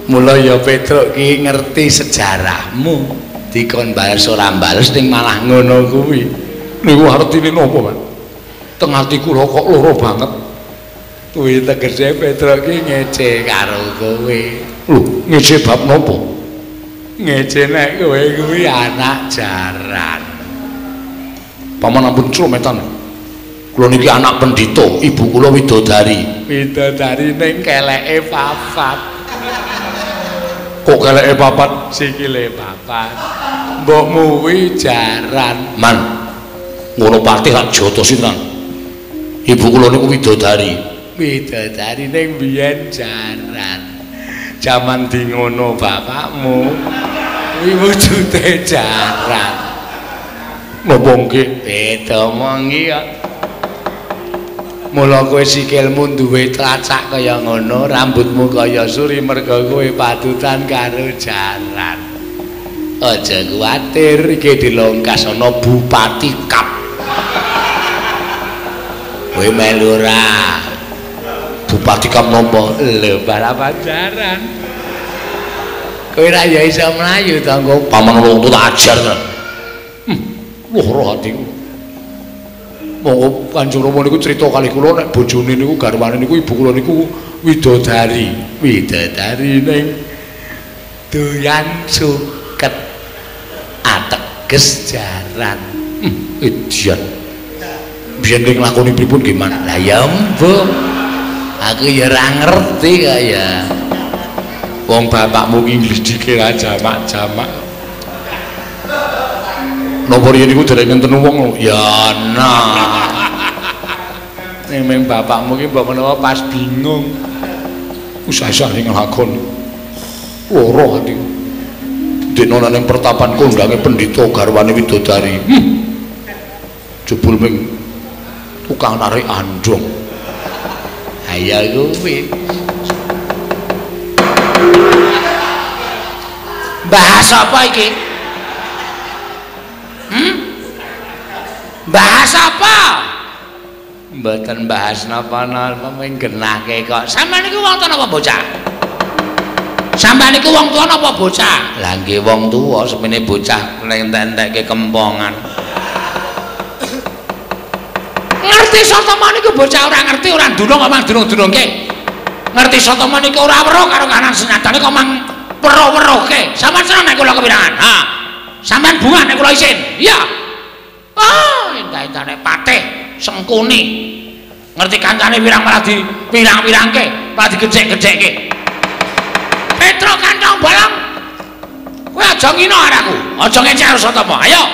Mula ya Petruk ki ngerti sejarahmu. Dikon bales ora bales ning malah ngono kuwi. Niku artine napa, Pak? Teng ati kula kok lara banget. Kuwi tegese Petruk ki ngece karo kowe. Lho, ngece bab napa? Ngece nek kowe kuwi anak jaran. Paman ampun slometan. Kula niki anak pendhita, ibu kula widodari. Widodari ning keleke papat. Kok keleke papat? Sikile papat. Mbokmu kuwi jaran. Man. Ngono patih tak jotosi tenan. Ibu kula niku widodari. Widodari ning biyen jaran. Jaman di ngono bapakmu kuwi wujude jaran. Napa nggih? Beda mongi kok. Mula kowe sikilmu duwe tlacak kaya ngono, rambutmu kaya suri merga kowe patutan karo jaran. Aja kuwatir iki dilongkas ana Bupati Kap. Kowe melu ora? Bupati Kap napa? Lho, balapan jaran. Kowe ra ya iso mlayu to, engko paman wong tuwa ajar tenan. Lara atiku. Monggo Kanjeng Rama niku crita kalih kula nek bojone niku garwane niku ibu kula niku widodari. Widodari ning doyan suket ateges jaran. Edian. Biyen ning nglakoni pripun nggih, Man? Lah ya mbok. Aku ya ora ngerti kaya. Wong bapakmu ki nglidhike ra jamak-jamak. Napa riyen niku dereng enten wong ya nah. Ning bapakmu ki mbok menawa pas bingung. Usah-usah nglakoni. Lara ati. Dene ana ning pertapan kondange pendhita garwane widodari. Jebul ming tukang narik andong. Ayo kuwi. Bahas apa iki? Bahas apa? Mboten bahas napa-napa ming genahke kok. Sampeyan niku wong tuwa napa bocah? Sampeyan niku wong tuwa napa bocah? Lah nggih wong tuwa semene bocah entek-entekke kempongan. Ngerti sotoma niku bocah ora ngerti ora ndunung kok mang dunung-dunungke. Ngerti sotoma niku ora weruh karo kanan senyatane kok mang weruh-weruhke. Sampeyan seneng nek kula kepirangan? Ha. Sampeyan bunga nek kula isin. Iya. Entah-entah nek patih sengkuni. Ngerti kancane wirang malah di pirang-pirangke, malah digecek-gecekke. Petruk kantong bolong. Kowe aja ngino araku. Aja ngecek karo sotoma. Ayo.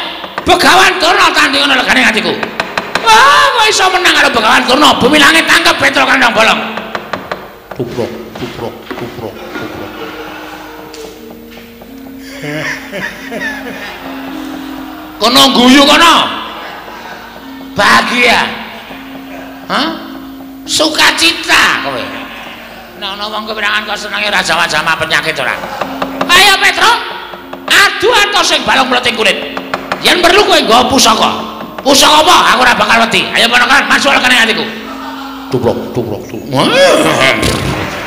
Begawan turun tandingan legane atiku. Wah, kok iso menang karo Begawan Durna? Bumi langit tangkep Petro kandang bolong. Tuprok, tuprok, tuprok, tuprok. Kono guyu kono. Bahagia. Hah? Sukacita kowe. Nek ana wong kepirangan kok senenge ra jama-jama penyakit ora. Ayo Petro. Adu antos sing balung mleting kulit. Yen perlu kowe nggawa pusaka. Pusaka apa? Aku ora bakal wedi. Ayo ponokan, masuk kene atiku. Tuprok, tuprok, tuprok.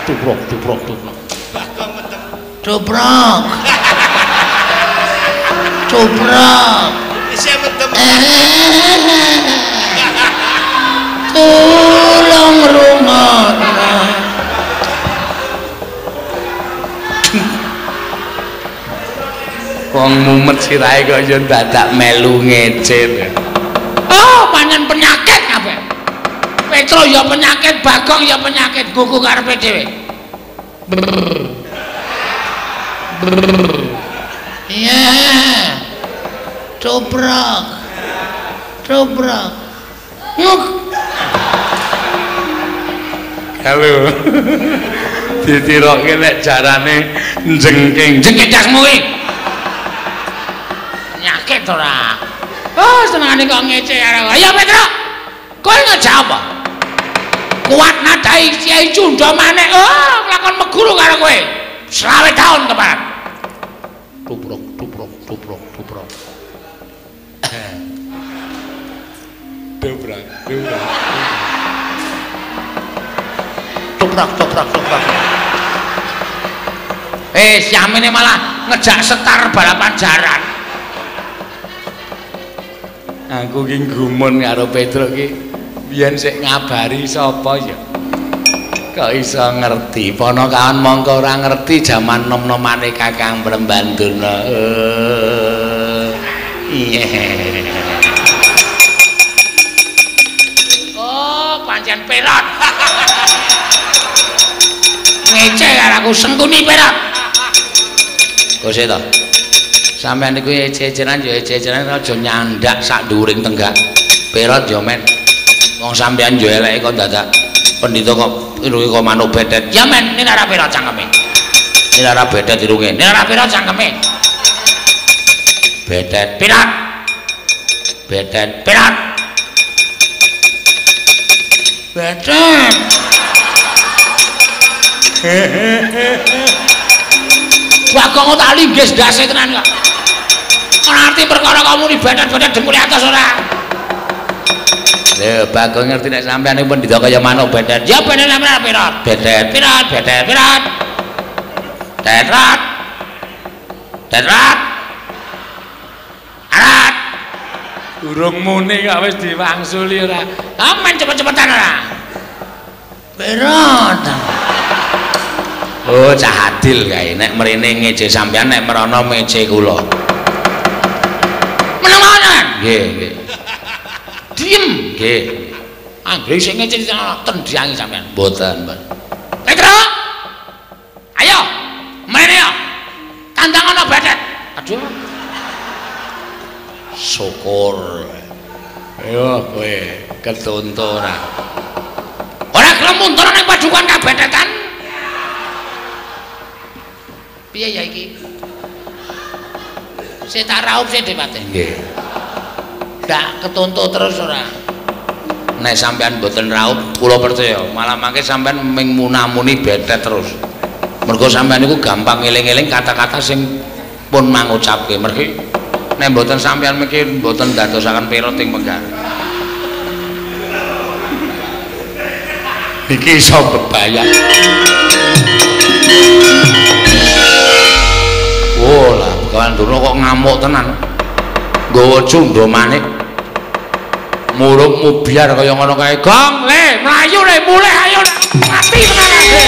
Tuprok, tuprok, tuprok. Tuprok. Tuprok. Isih medem. Tolong rungokno. Wong mumet sirahe kok yo dadak melu ngecir. Oh, pancen penyakit kabeh. Petro ya penyakit, Bagong ya penyakit, gugu karepe dhewe. Iya. Tuprok. Tuprok. Halo. Ditirokke nek jarane jengking. Jengking dasmu iki. Penyakit ora. Oh, senengane kok ngece karo. Ayo Petro. Kowe ngejawab apa? Kuat nadai Kiai Cundha maneh. Oh, nglakon meguru karo kowe. 20 tahun kemarin. Tuprok, tuprok, tuprok, tuprok. Dobrak, dobrak. Toprak, toprak, toprak. Siamene malah ngejak setar balapan jaran. Aku ki gumun karo Petro ki. Biyen sik ngabari sapa ya? Kok iso ngerti? Ponokawan mongko ora ngerti jaman nom-nomane Kakang Prembandurna. Iya. Oh, pancen pelot. Ngece karo aku sengkuni pelot. Kose to. Sampeyan niku ece-eceran ya ece-eceran aja nyandak sak dhuwuring tenggak. Perot yo men. Wong sampeyan yo eleke kok dadak pendhita kok irunge kok manuk bedet. Ya men, ini ora pelot cangkeme. Ini ora bedet irunge. Ini ora pelot cangkeme. Bedet. Pelot. Bedet. Pelot. Bedet. Bagong tak linggis dase tenan kok. Ora ngerti perkara kamu ni bedet-bedet dengkule atas ora. Lho, Bagong ngerti nek sampeyan iki pendhita kaya manuk bedet. Ya bedet sampeyan pelot. Bedet. Pelot, bedet, pelot. Tetrat. Tetrat. Arat. Durung muni kok wis diwangsuli ora. Aman cepet-cepetan ora. Pelot. Oh, cah adil kae nek mrene ngece sampeyan nek merono mece kula. Menawanan. Nggih, nggih. Diem. Nggih. Anggere sing ngece tendiangi sampean. Mboten, Mbak. Petro. Ayo. Mrene yo. Tandang ana bedet. Aduh. Syukur. Ayo kowe ketuntu ora. Ora gelem mundur ning padukan kabedetan. Piye ya iki? Sik tak raup sik Dewate. Nggih. Gak ketuntut terus ora. Nek sampean mboten raup, kula percaya, malah mangke sampean ming munamuni bedet terus. Mergo sampean niku gampang eling-eling kata-kata sing pun mangucapke. Mergi nek mboten sampean mikir mboten dadosaken perot ing Mekah. Iki iso bebayang. Oh lah, Begawan Durna kok ngamuk tenan. Nggawa Cundha manik. Murung mubiar kaya ngono kae. Gong, le, mlayu le, mulih ayo mati tenan kabeh.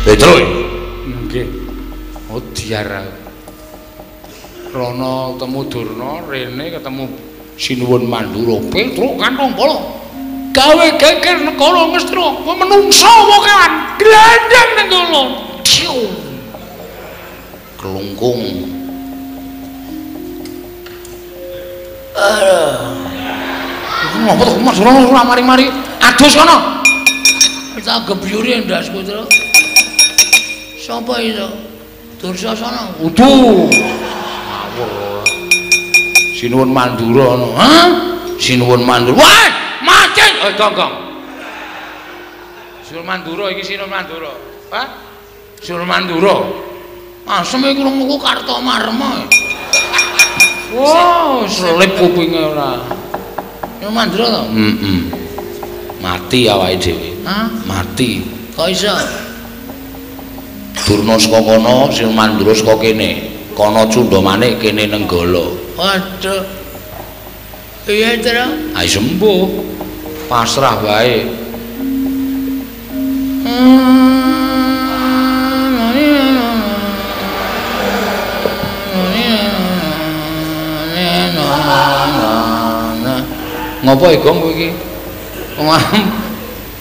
Petro. Nggih. ketemu Durna, rene ketemu Sinuwun Mandura, Petruk kantong bola. Gawe geger negara Ngastra, menungso wokan, glandang ning kono. Kelungkung. Ngopo to Mas ora mari-mari adus kono. Tak gebyuri ndas putra. Sapa itu? Dursasana. Uduh. Ngawur. Sinuwun Mandura ngono. Hah? Sinuwun Mandura. Wah, macet. Gong. Sinuwun Mandura iki Sinuwun Mandura. Hah? Sinuwun Mandura. Asem iki krungu Kartomarma. Wow, selip kupinge ora. Sinuwun Mandura to? Mati awake dhewe. Hah? Mati. Kok iso? Durna saka kono, Sinuwun Mandura saka kene. Kono Cundamane kene Nenggala. Waduh. Iya, Tru. Ayo sembuh. Pasrah wae. Ngopo iki gong iki?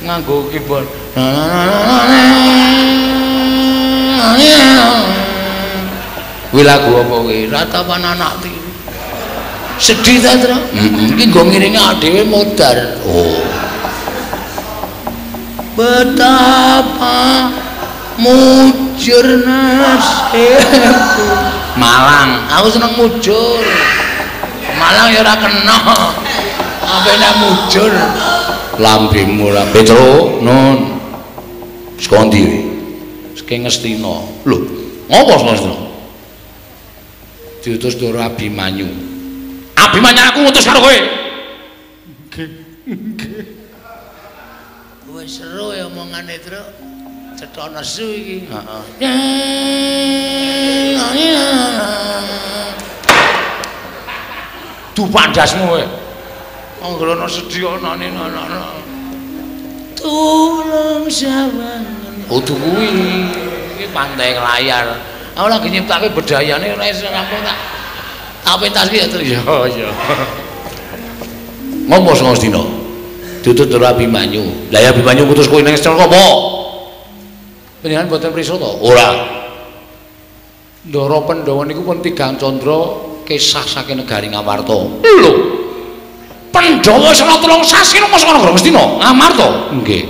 Nganggo keyboard. Kuwi lagu apa kuwi? Ratapan anak tiru. Sedih ta, Tru? Iki nggo ngiringi dhewe modar. Oh. Betapa mujur nasibku. Malang, aku seneng mujur. Malang ya ora kena. Apa nek mujur? Lambemu lambe Tru, nun. Saka ndi? Saka Ngastina. Lho, ngopo Ngastina? Diutus karo Abimanyu. Abimanyu aku ngutus karo kowe. Nggih. Wis seru ya omongane, Tru. Cetha nesu iki. Heeh. Dupandasmu kowe. Anggrana sedya anane ana. Tulung sawangen. Oh kuwi iki pantai layar. Aku lagi nyiptake bedayane ora iso rampung tak. Tak pentaske ya Tru. Ya. Ngopo Ngastina? Ditut karo Abimanyu. Lah ya Abimanyu ngutus kowe ning Ngastina apa? Panjenengan boten prisa to? Ora. Ndara Pandhawa niku pun tigang candra kisah saking negari Ngamarta. Lho. Pandhawa sing tulung sasi nang Ngastina Ngastina. Ngamarta. Nggih.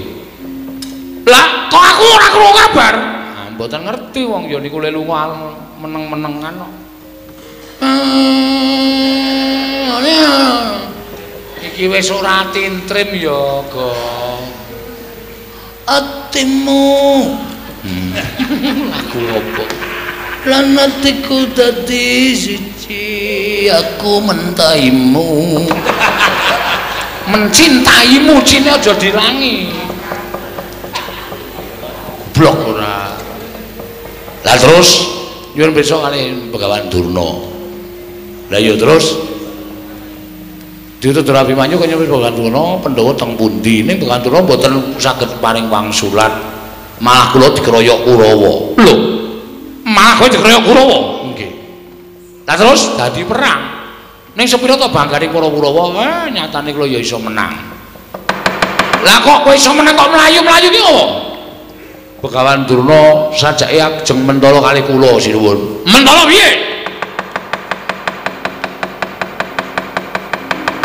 Lah, kok aku ora krungu kabar? Ah, mboten ngerti wong ya niku lelu meneng-menengan kok. Iki wis ora tintrim ya, Gong. Atimu. Lagu opo? Lan atiku dadi siji, aku mentaimu. Mencintaimu, cine aja dilangi. Blok ora. Lah terus nyuwun pirsa kali Begawan Durna. Lah ya terus diutus karo Abimanyu kaya Begawan Durna Pandhawa teng pundi ning Begawan Durna mboten saged paring wangsulan. Malah kula dikeroyok Kurawa. Lho. Malah kowe dikeroyok Kurawa? Nggih. Lah terus dadi perang. Ning sepira to banggane para Kurawa? Nyatane kula ya iso menang. Lah kok kowe iso menang kok mlayu-mlayu ki opo? Begawan Durna sajake ajeng mentala kali kula sinuwun. Mentala piye?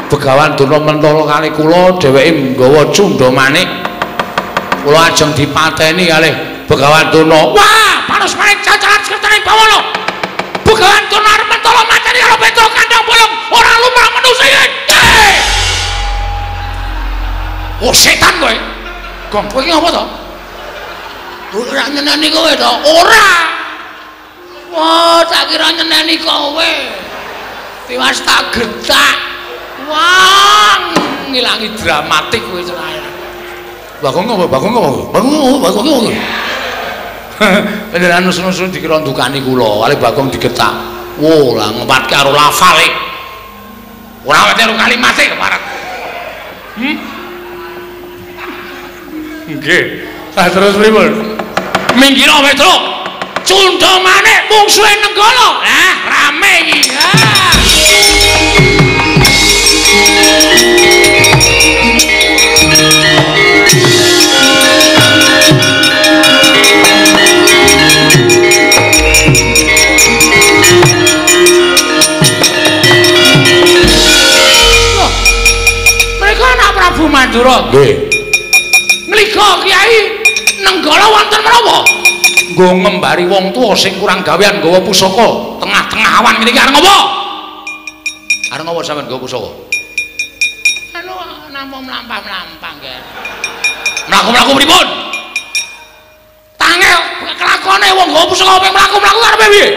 Begawan Durna mentala kali kula dheweke nggawa Cundamanik. Kula ajeng dipateni kalih Begawan Durna. Wah, panos maning cacaran sekretane Bawana. Begawan Durna arep mentala mateni karo Petruk kandhang bolong. Ora lumrah manusa iki. Oh setan kowe. Gong kowe iki ngopo to? Ora nyeneni kowe to? Ora. Wah, tak kira nyeneni kowe. Tiwas tak getak. Wah, ngilangi dramatik kowe cerai. Bagong ngopo? Bagong ngopo? Panjenengan nusun-nusun dikira ndukani kula, kali Bagong digetak. Wo, lah ngempatke karo lafale. Ora wete karo kalimate keparek. Nggih. Lah terus pripun? Minggir Petruk. Cundha maneh mungsuhe Nenggala. Lah rame iki. Mereka anak Prabu Mandura. Nggih. Nglika Kyai Nenggala wonten menapa? Nggo ngembari wong tuwa sing kurang gawean nggawa pusaka tengah-tengah awan niki arep ngopo? Arep ngopo sampean nggawa pusaka? Anu namung mlampah-mlampah nggih. Mlaku-mlaku pripun? Tange kelakone wong nggawa pusaka ping mlaku-mlaku karepe piye?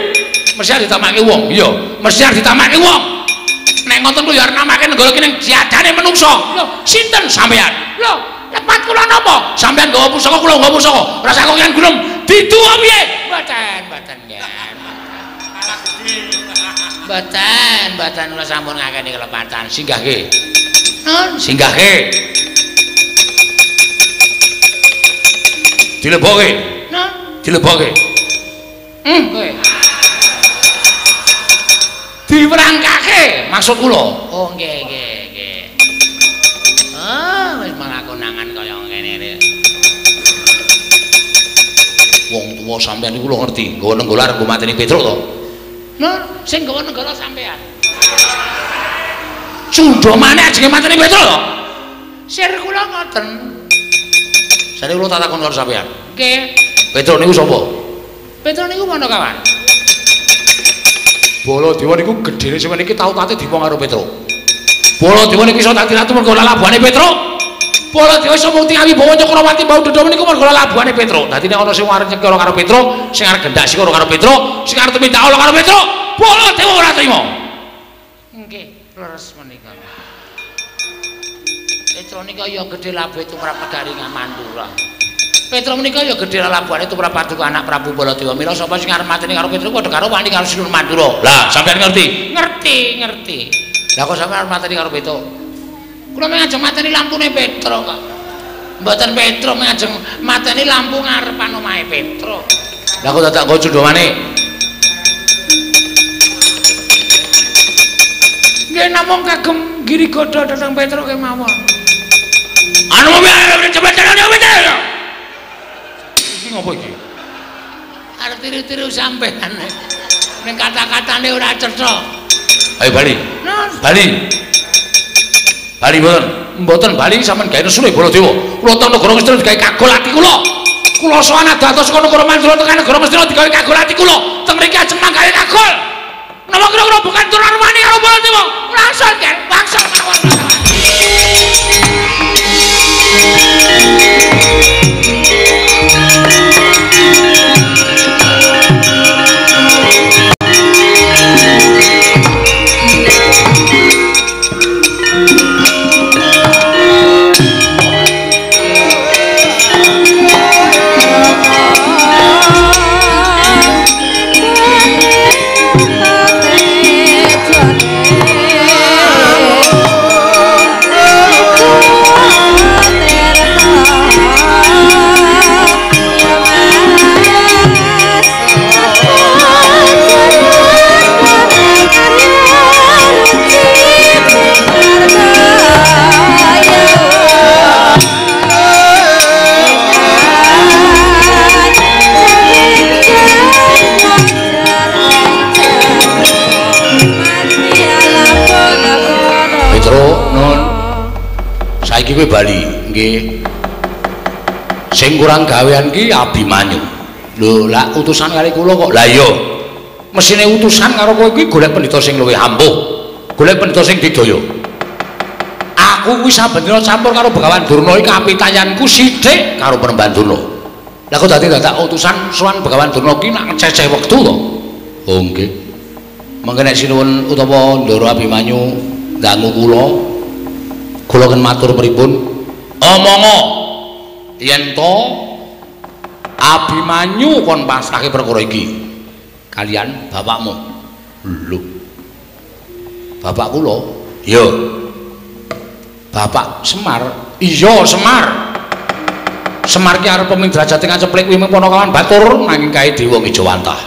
Mesti ditamake wong. Iya, mesti ditamake wong. Nek ngoten ku ya arep namake Nenggala ki ning jadane menungso. Lho, sinten sampean? Lho, lepat kula napa? Sampean nggawa pusaka kula nggawa pusaka. Rasa kok yang gulung diduwa piye? Mboten nggih. Mboten kula sampun ngakeni kelepatan. Singgahke. Nun, singgahke. Dileboke. Nun, dileboke. Kowe. Diwerangkake maksud kula. Oh nggih. Wis malah konangan kaya ngene. Wong tuwa sampean niku lho ngerti, nggawa Nenggala arep mateni Petruk to. Nah, sing nggawa Nenggala sampean. Cundha maneh ajenge mateni Petruk to. Sir kula ngoten. Sare kula tak takon karo sampean. Nggih. Petruk niku sapa? Petruk niku Manakawan. Baladewa niku gedene sampeyan iki tau tate diwong karo Petruk. Baladewa niku iso dadi ratu mergo labuhane Petruk. Baladewa iso mukti Wibawa Cakrawati bau dodho niku mergo labuhane Petruk. Dadi nek ana sing arep nyekara karo Petruk, sing arep gendak sikara karo Petruk, sing arep tumindak ala karo Petruk, Baladewa ora trima. Nggih, leres menika. Petruk nika ya gedhe labuhe tumrap negari Mandura. Petruk menika ya gedhe labuhane tumrap paduka anak Prabu Baladewa. Mila sapa sing arep mateni karo Petruk padha karo wani karo Sinur Mandura. Lah, sampeyan ngerti? Ngerti. Lah kok sampeyan arep mateni karo Petruk? Kula mengajeng mateni lampune Petruk kok. Mboten Petruk mengajeng mateni lampu ngarepan omahe Petruk. Lah kok dadak nggo cundha maneh. Nggih namung kagem girigoda dhateng Petruk kemawon. Anu piye cepet ya. Iki ngopo iki? Arep tiru-tiru sampean. Ning kata-katane ora cetha. Ayo bali. Bali mboten bali sampean gawe nesune Baladewa. Kula teng negara Ngastina digawe kagol ati kula. Kula sowan dados saka negara Mandura tekan negara Ngastina digawe kagol ati kula. Teng mriki ajeng manggawe kagol. Napa kira-kira bukan turun wani karo Baladewa? Langsung kan bangsa mawon. Kowe bali nggih. Sing kurang gawean ki Abimanyu. Lho, lah utusan kali kula kok. Lah iya. Mesine utusan karo kowe kuwi golek pendhita sing luwih ampuh. Golek pendhita sing didaya. Aku kuwi saben dina campur karo Begawan Durna iki kapitayanku sithik karo Penemban Durna. Lah kok dadi dadak utusan sowan Begawan Durna ki nak ngececeh wektu to. Oh nggih. Mengke nek sinuwun utawa Ndara Abimanyu dangu kula kan matur pripun? Omonggo yen to Abimanyu kon pasrahke perkara iki kalian bapakmu. Lho. Bapak kula? Iya. Bapak Semar? Iya, Semar. Semar ki arep peming derajate ngaceplik kuwi mung Panakawan batur nanging kae dewa Ngijawantah.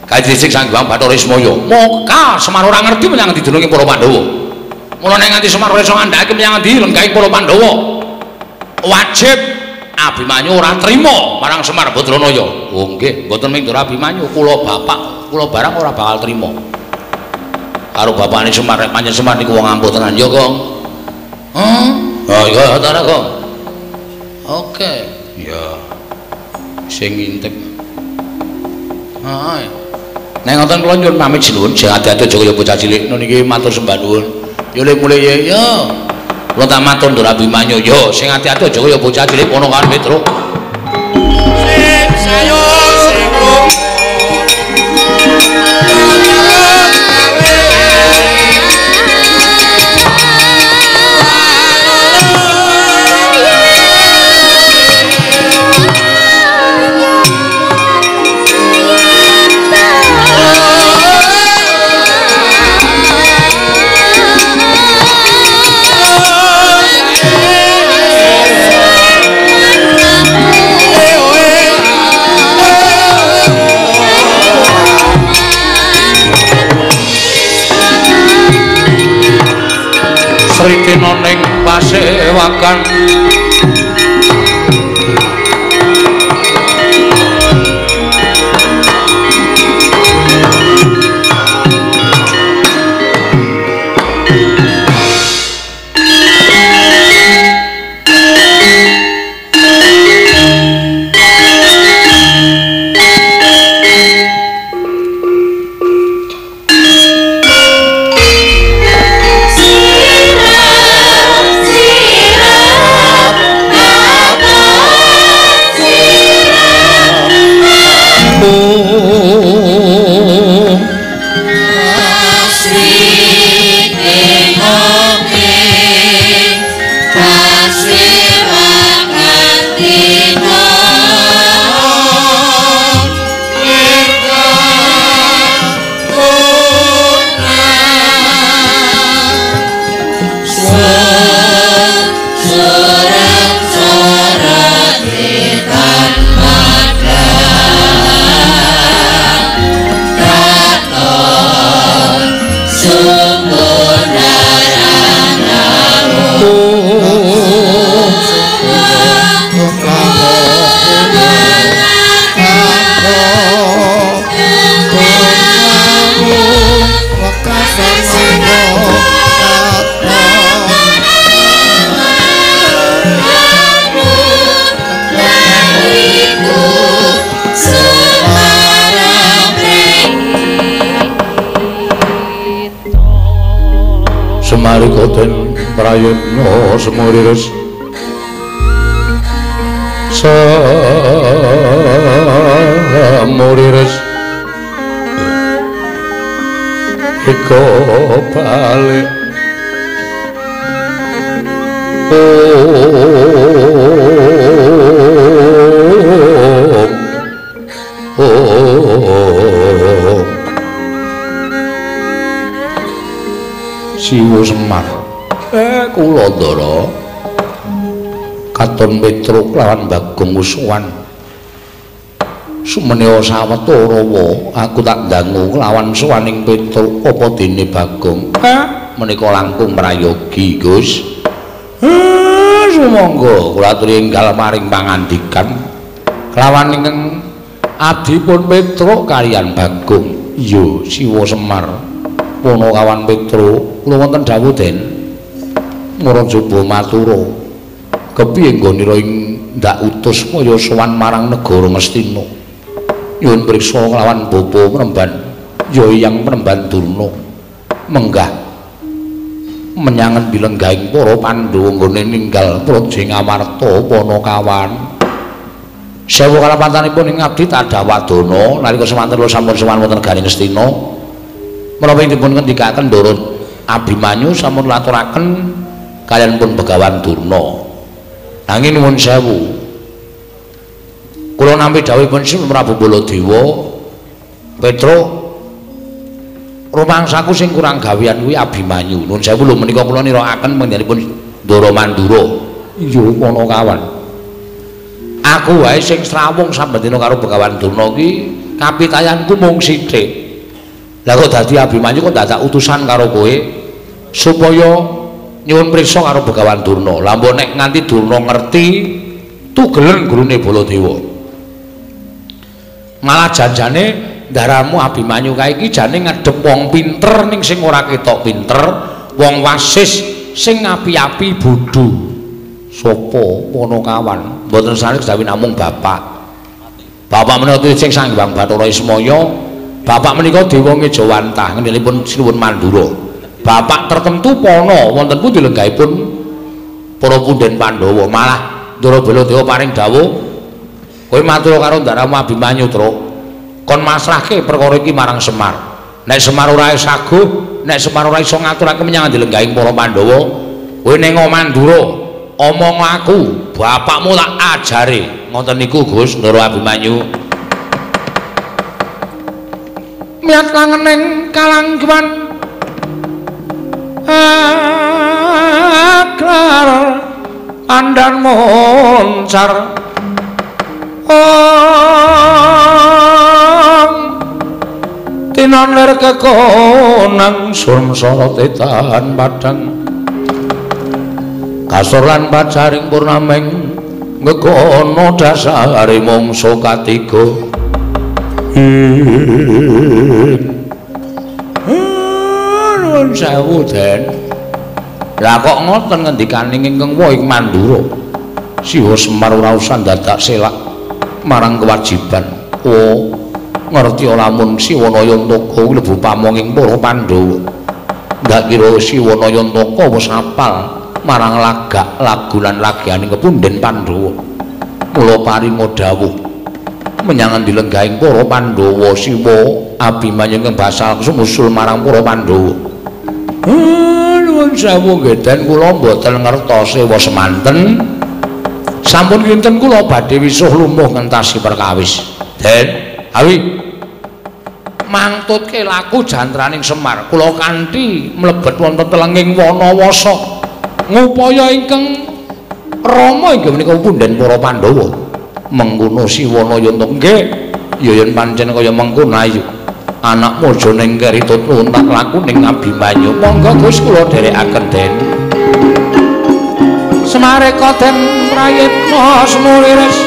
Kae dhisik Sang Hyang Bathara Ismaya. Moka Semar ora ngerti menyang ndi dununge para Pandhawa. Mulane nganti Semar ora iso ngandhakake menyang ndi lengkahe para Pandhawa. Wajib Abimanyu ora trima marang Semar Badranaya. Oh nggih, mboten ming Ndara Abimanyu, kula bapak, kula barang ora bakal trima. Karo bapakne Semar, pancen Semar niku wong ampuh tenan ya, Kong. Oh iya ta Kong. Oke, ya. Sing ngintip. Nek ngoten kula nyuwun pamit sinuwun, sing ati-ati aja kaya bocah cilik niki matur sembah nuwun. Ya le mulih ya. Kula tak matur Ndara Abimanyu ya, sing ati-ati aja kaya bocah cilik Panakawan Petruk. Sing sayo sing Sritina ning pasewakan Marikoten prayitna semuriris semuriris iko balik Siwa Semar kula Ndara katon Petruk lawan Bagong musuhan sumene sawetara aku tak dangu lawan suwaning Petruk apa dene Bagong menika langkung prayogi Gus sumangga kula aturi enggal maring pangandikan kelawan ingkang adipun Petruk kaliyan Bagong iya Siwa Semar Panakawan Petruk kula wonten dawuh Den Murajaba matura kepiye nggonira ing ndak utus kaya sowan marang negara Ngastina nyuwun priksa kelawan bapa Penemban ya Hyang Penemban Durna menggah menyangen bilenggahing para Pandhawa nggone ninggal Praja Ngamarta Panakawan sewu kalapatanipun ing abdi Tadawadana nalika semanten kula sampun sowan wonten negari Ngastina menapa dipun ngendikaken Ndara Abimanyu sampun laturaken kaliyan pun Begawan Durna. Nanging nuwun sewu. Kula nampi dawuhipun Sinten Prabu Baladewa, Petruk rumangsaku sing kurang gawean kuwi Abimanyu. Nuwun sewu lho menika kula nirakaken panjenenganipun Ndara Mandura. Iya Panakawan. Aku wae sing srawung sambendina karo Begawan Durna iki kapitayanku mung sithik. Lah kok dadi Abimanyu kok dadak utusan karo kowe supaya nyuwun priksa karo Begawan Durna. Lah mbok nek nganti Durna ngerti tugelen gurune Baladewa. Malah janjane ndaramu Abimanyu kae iki jane ngedhep wong pinter ning sing ora ketok pinter, wong wasis sing api-api bodho. Sopo Ponokawan mboten sanes dawuh namung bapak. Bapak menika sing Sanghyang Bathara Ismaya, bapak menika dewa Ngejawantah ngendhalipun Sinuwun Mandura. Bapak tertentu pono wonten pundi lenggahipun para punden Pandhawa. Malah Ndara Baladewa paring dawuh, kowe matur karo ndaramu Abimanyu, Tru. Kon masrahke perkara iki marang Semar. Nek Semar ora saguh, nek Semar ora iso ngaturake menyang dilenggahi para Pandhawa, kowe ning Mandura omong aku, bapakmu tak ajari. Ngoten niku Gus Ndara Abimanyu. Miat langening kalangguan aklar pandan moncar tinaner kekonang sursara tetan padang kasur lan pacaring purnaming ngekono dasare mangsa katiga nuwun sewu Den. Lah kok ngoten ngendikaning ingkang Wahing Mandura Siwa Semar ora usah dadak selak marang kewajiban. Oh ngerti lamun Siwanaya Ntaka mlebu pamonging para Pandhawa ndak kira Siwanaya Ntaka wis apal marang lagak lagu lan lagianing kepunden Pandhawa. Mula paringa dawuh menyang dilenggahing para Pandhawa Siwa Abimanyu ingkang basal sumusul marang para Pandhawa. Nuwun sewu nggih Den, kula mboten ngertos sewa semanten. Sampun kinten kula badhe wisuh lumuh ngentasi perkawis. Den, awi mangtutke laku jantraning Semar kula kanthi mlebet wonten telenging Wanawasa. Ngupaya ingkang Rama inggih menika punden para Pandhawa. Mengkono Siwanaya Ntaka nggih. Ya yen pancen kaya mengkono ayu. Anak mojo ning keritut luntak laku ning Abimanyu. Monggo Gus kula dherekaken Den. Semareka Den prayitna semuriris.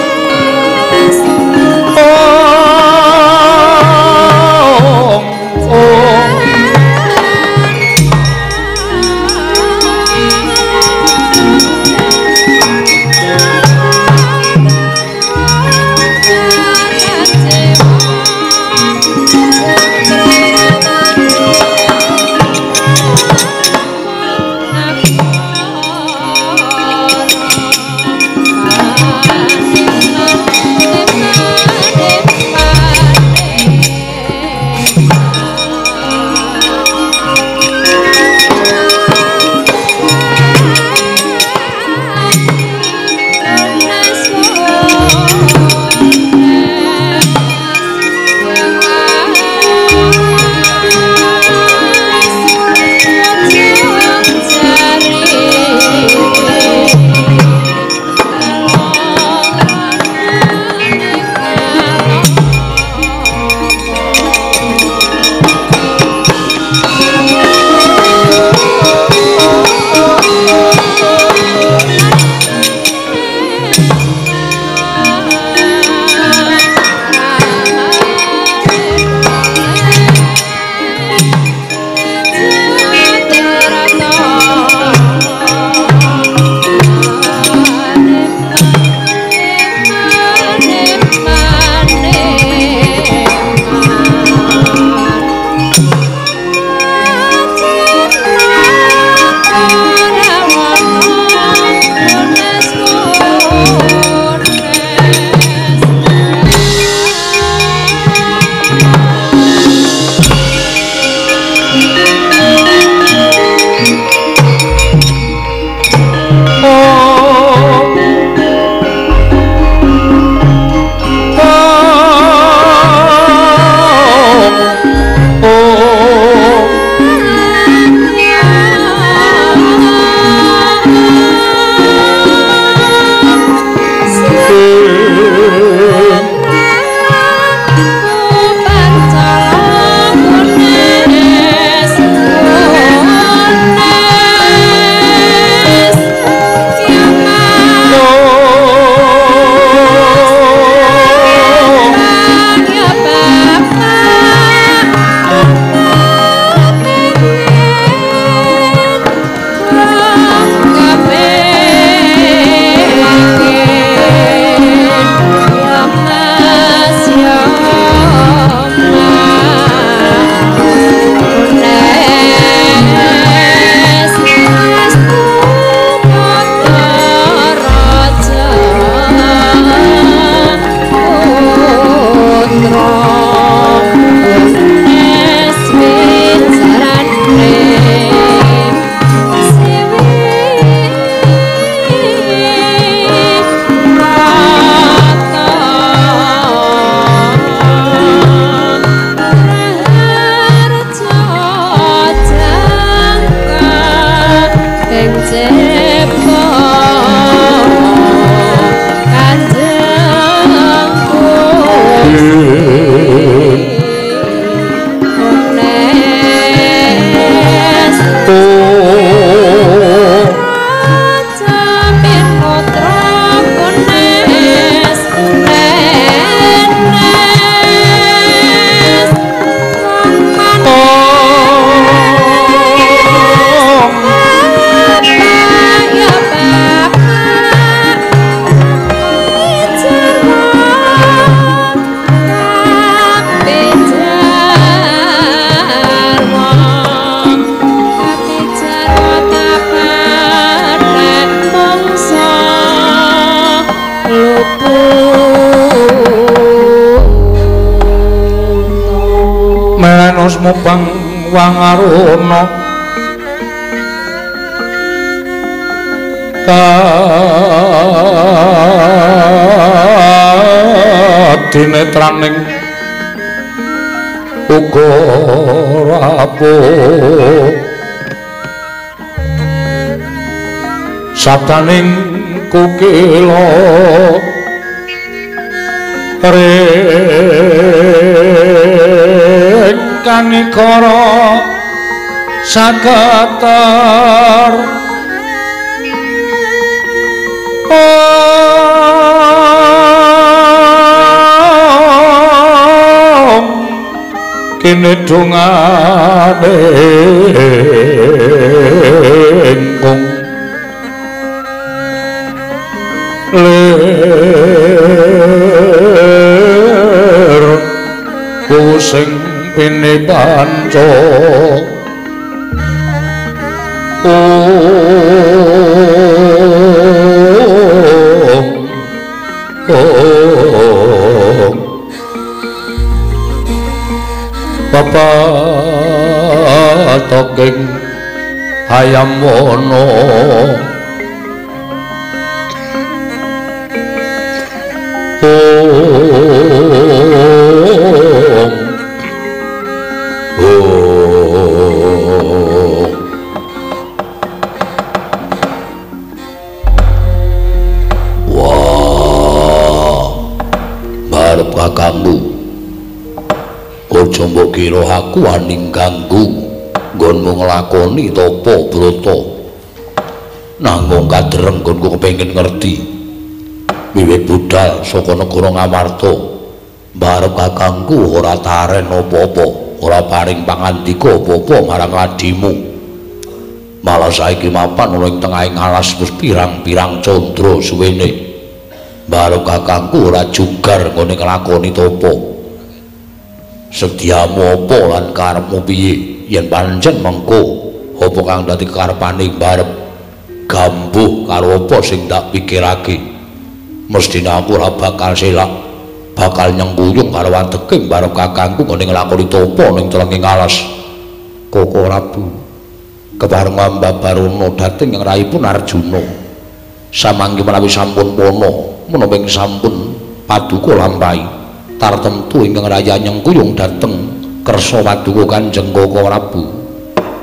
Menos mubang wangarono kadinetraning uga rapuh sabdaning kukila kanikara sakatar kene dongane engkung ler pusing pene panca Bapak toking ayam wono kakangku aja mbok kira aku wani ganggu nggonmu nglakoni tapa brata nanging kadreng nggonku kepengin ngerti wiwit budal saka negara Ngamarta barep kakangku ora taren apa-apa ora paring pangandika apa-apa marang adimu malah saiki mapan ana ing tengahing alas wis pirang-pirang candra suwene barep kakangku ora jugar nggone nglakoni tapa sediamu apa lan karepmu piye yen pancen mengko apa kang dadi karepane barep gambuh karo apa sing tak pikirake mestine aku ora bakal selak bakal nyengkuyung karo wateking barep kakangku nggone nglakoni tapa ning telenging alas Koko Prabu kepareng mbabarono dhateng ing rayipun Arjuna samangke menawi sampun pono menapa ing sampun paduka lampahi tartemtu ingkang raya nyengkuyung dhateng kersa paduka Kanjeng Koko Prabu.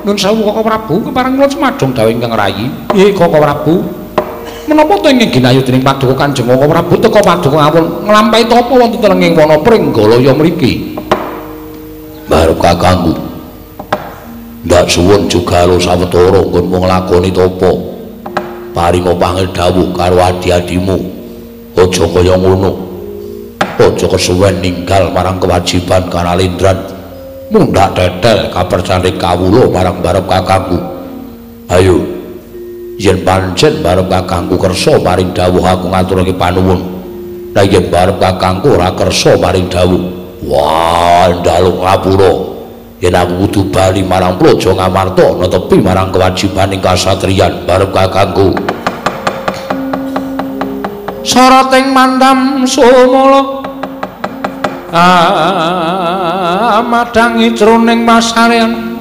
Nun sewu Koko Prabu kepareng kula cemadhong dawuh ingkang rayi. Nggih Koko Prabu. Menapa to ingkang ginayu dening paduka Kanjeng Koko Prabu teka paduka ngawon nglampahi tapa wonten telenging wana Pringgalaya mriki? Barep kakangku. Ndak suwun jugalo sawetara nggonmu nglakoni tapa. Paringa pangil dawuh karo adi-adimu. Aja kaya ngono. Aja kesuwen ninggal marang kewajiban kanalindran mundhak tetel kapercayane kawula marang barep kakangku ayo yen pancen barep kakangku kersa paring dawuh aku ngaturake panuwun la yen barep kakangku ora kersa paring dawuh wah ndaluk ngapura yen aku kudu bali marang Praja Ngamarta netepi marang kewajibaning kasatriyan barep kakangku sarating mandam sumala madangi jroning pasarean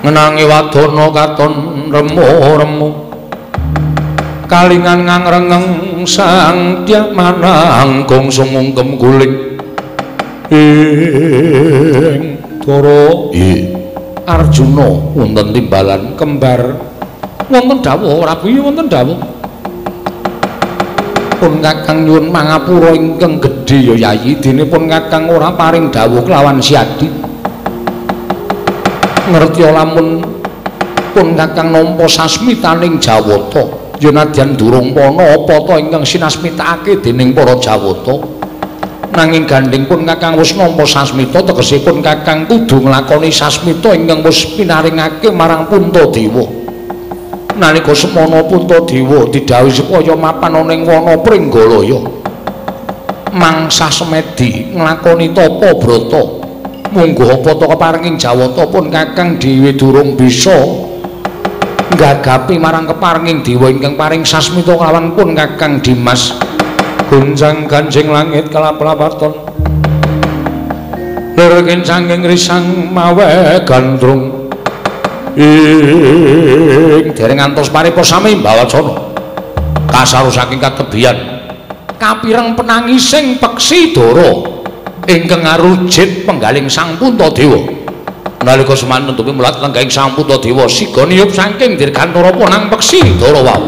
ngenangi wadana katon remu-remu kalingan ngangrengeng sang Dyah Mananggung sumungkem guling ing Dara Arjuna wonten timbalan kembar Wonten dawuh Prabu wonten dawuh. Pun Kakang nyuwun mangapura ingkang gedhe ya Yayi, dene pun Kakang ora paring dawuh kelawan siadi. Ngerti lamun pun Kakang nampa sasmitaning Jawata, ya nadyan durung pana apa ta ingkang sinasmitakake dening para Jawata. Nanging gandeng pun Kakang wis nampa sasmita, tegese pun Kakang kudu nglakoni sasmita ingkang wis pinaringake marang Puntadewa. Nalika semana Puntadewa didhawuhi supaya mapan ana ing wana Pringgalaya mangsa semedi nglakoni tapa brata. Munggo apa ta keparinging Jawata pun Kakang dhewe durung bisa nggagapi marang keparinging dewa ingkang paring sasmita kelawan pun Kakang Dimas. Gunjang ganjing langit kelap-lapaton lergen sanging risang mawe gandrung ing dereng ngantos paripasami Mbawacana kasaru saking katebian kapireng penangising peksi Dara ingkang ngarujit penggaling Sang Puntadewa. Nalika semanten tuwi mulat lenggahing Sang Puntadewa siga niyup saking dirgantara punang peksi Dara wau.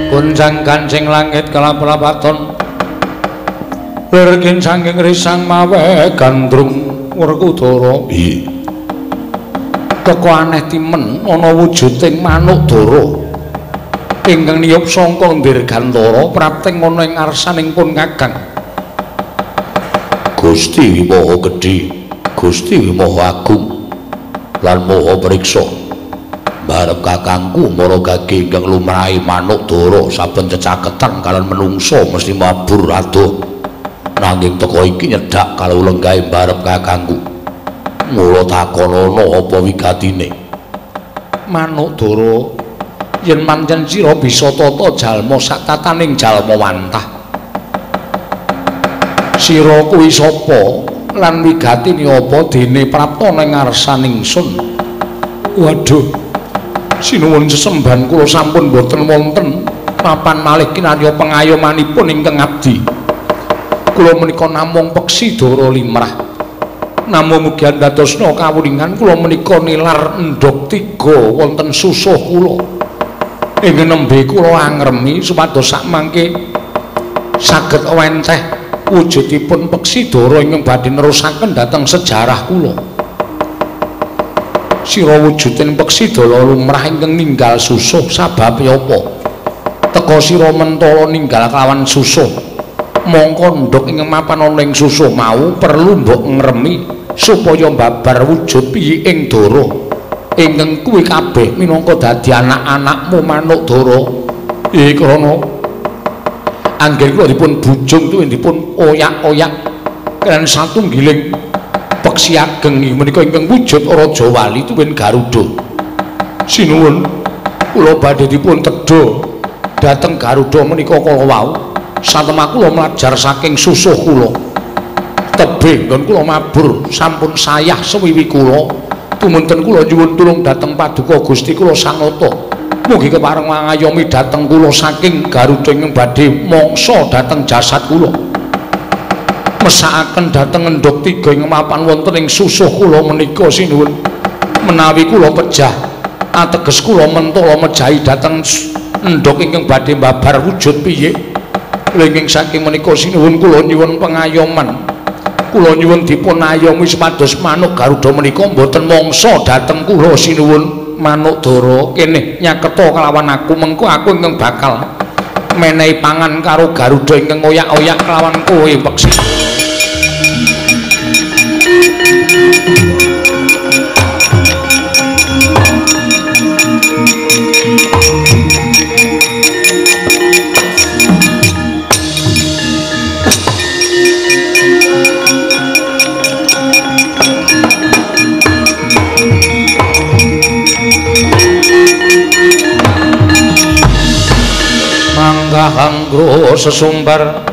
Gunjang gancing langit kelap-lapaton lergen sanging risang mawe gandrung Werkudara. Teka aneh timen ana wujuding manuk Dara ingkang niyup sangka Dirgantara prapting ana ing ngarsaning pun Kakang. Gusti Maha Gedhe, Gusti Maha Agung lan Maha Priksa. Barep kakangku mara gage ingkang lumrahi manuk Dara saben cecaketan kalian menungso mesti mabur adoh. Nanging teka iki nyedak kalau lenggahe barep kakangku. Mula takonana apa wigatine. Manuk Dara yen pancen sira bisa tata jalma sak tataning jalma wantah. Sira kuwi sapa lan wigatine apa dene prapta ning ngarsaning sun. Waduh. Sinuwun sesembahan kula sampun boten wonten papan malih kinarya pengayomanipun ingkang abdi. Kula menika namung peksi Dara limrah. Namung mugi andadosna kawuningan kula menika nilar endhog 3 wonten susuh kula. Ing nembe kula angremi supados sakmangke saged wenteh wujudipun peksi Dara ingkang badhe nerusaken dhateng sejarah kula. Sira wujuding peksi Dara lumrah ingkang ninggal susuh sababe apa? Teka sira mentala ninggal kelawan susuh. Mongko ndhog ingkang mapan ana ing susuh mau perlu mbok ngremi supaya mbabar wujud piye ing Dara. Ingkang kuwi kabeh minangka dadi anak-anakmu manuk Dara. Krana anggen kula dipun bujung tuwin dipun oyak-oyak kan satunggiling peksi ageng menika ingkang wujud Raja Wali tuwin Garuda. Sinuwun kula badhe dipun tedha dhateng Garuda menika kala wau satemah kula mlajar saking susuh kula. Tebih nggon kula mabur sampun sayah sewiwi kula. Tumunten kula nyuwun tulung dhateng Paduka Gusti kula Sanata. Mugi kepareng mangayomi dhateng kula saking Garuda ingkang badhe mangsa dhateng jasad kula. Mesakaken dhateng endhog 3 ing mapan wonten ing susuh kula menika sinuwun menawi kula pejah ateges kula mentala mejahi dhateng endhog ingkang badhe mbabar wujud piye Lenging saking menika sinuwun kula nyuwun pengayoman. Kula nyuwun dipun ayomi supados manuk Garuda menika mboten mangsa dhateng kula sinuwun manuk Dara kene nyaketa kelawan aku mengko aku ingkang bakal menehi pangan karo Garuda ingkang oyak-oyak kelawan kowe peksi. Kahangro sesumbar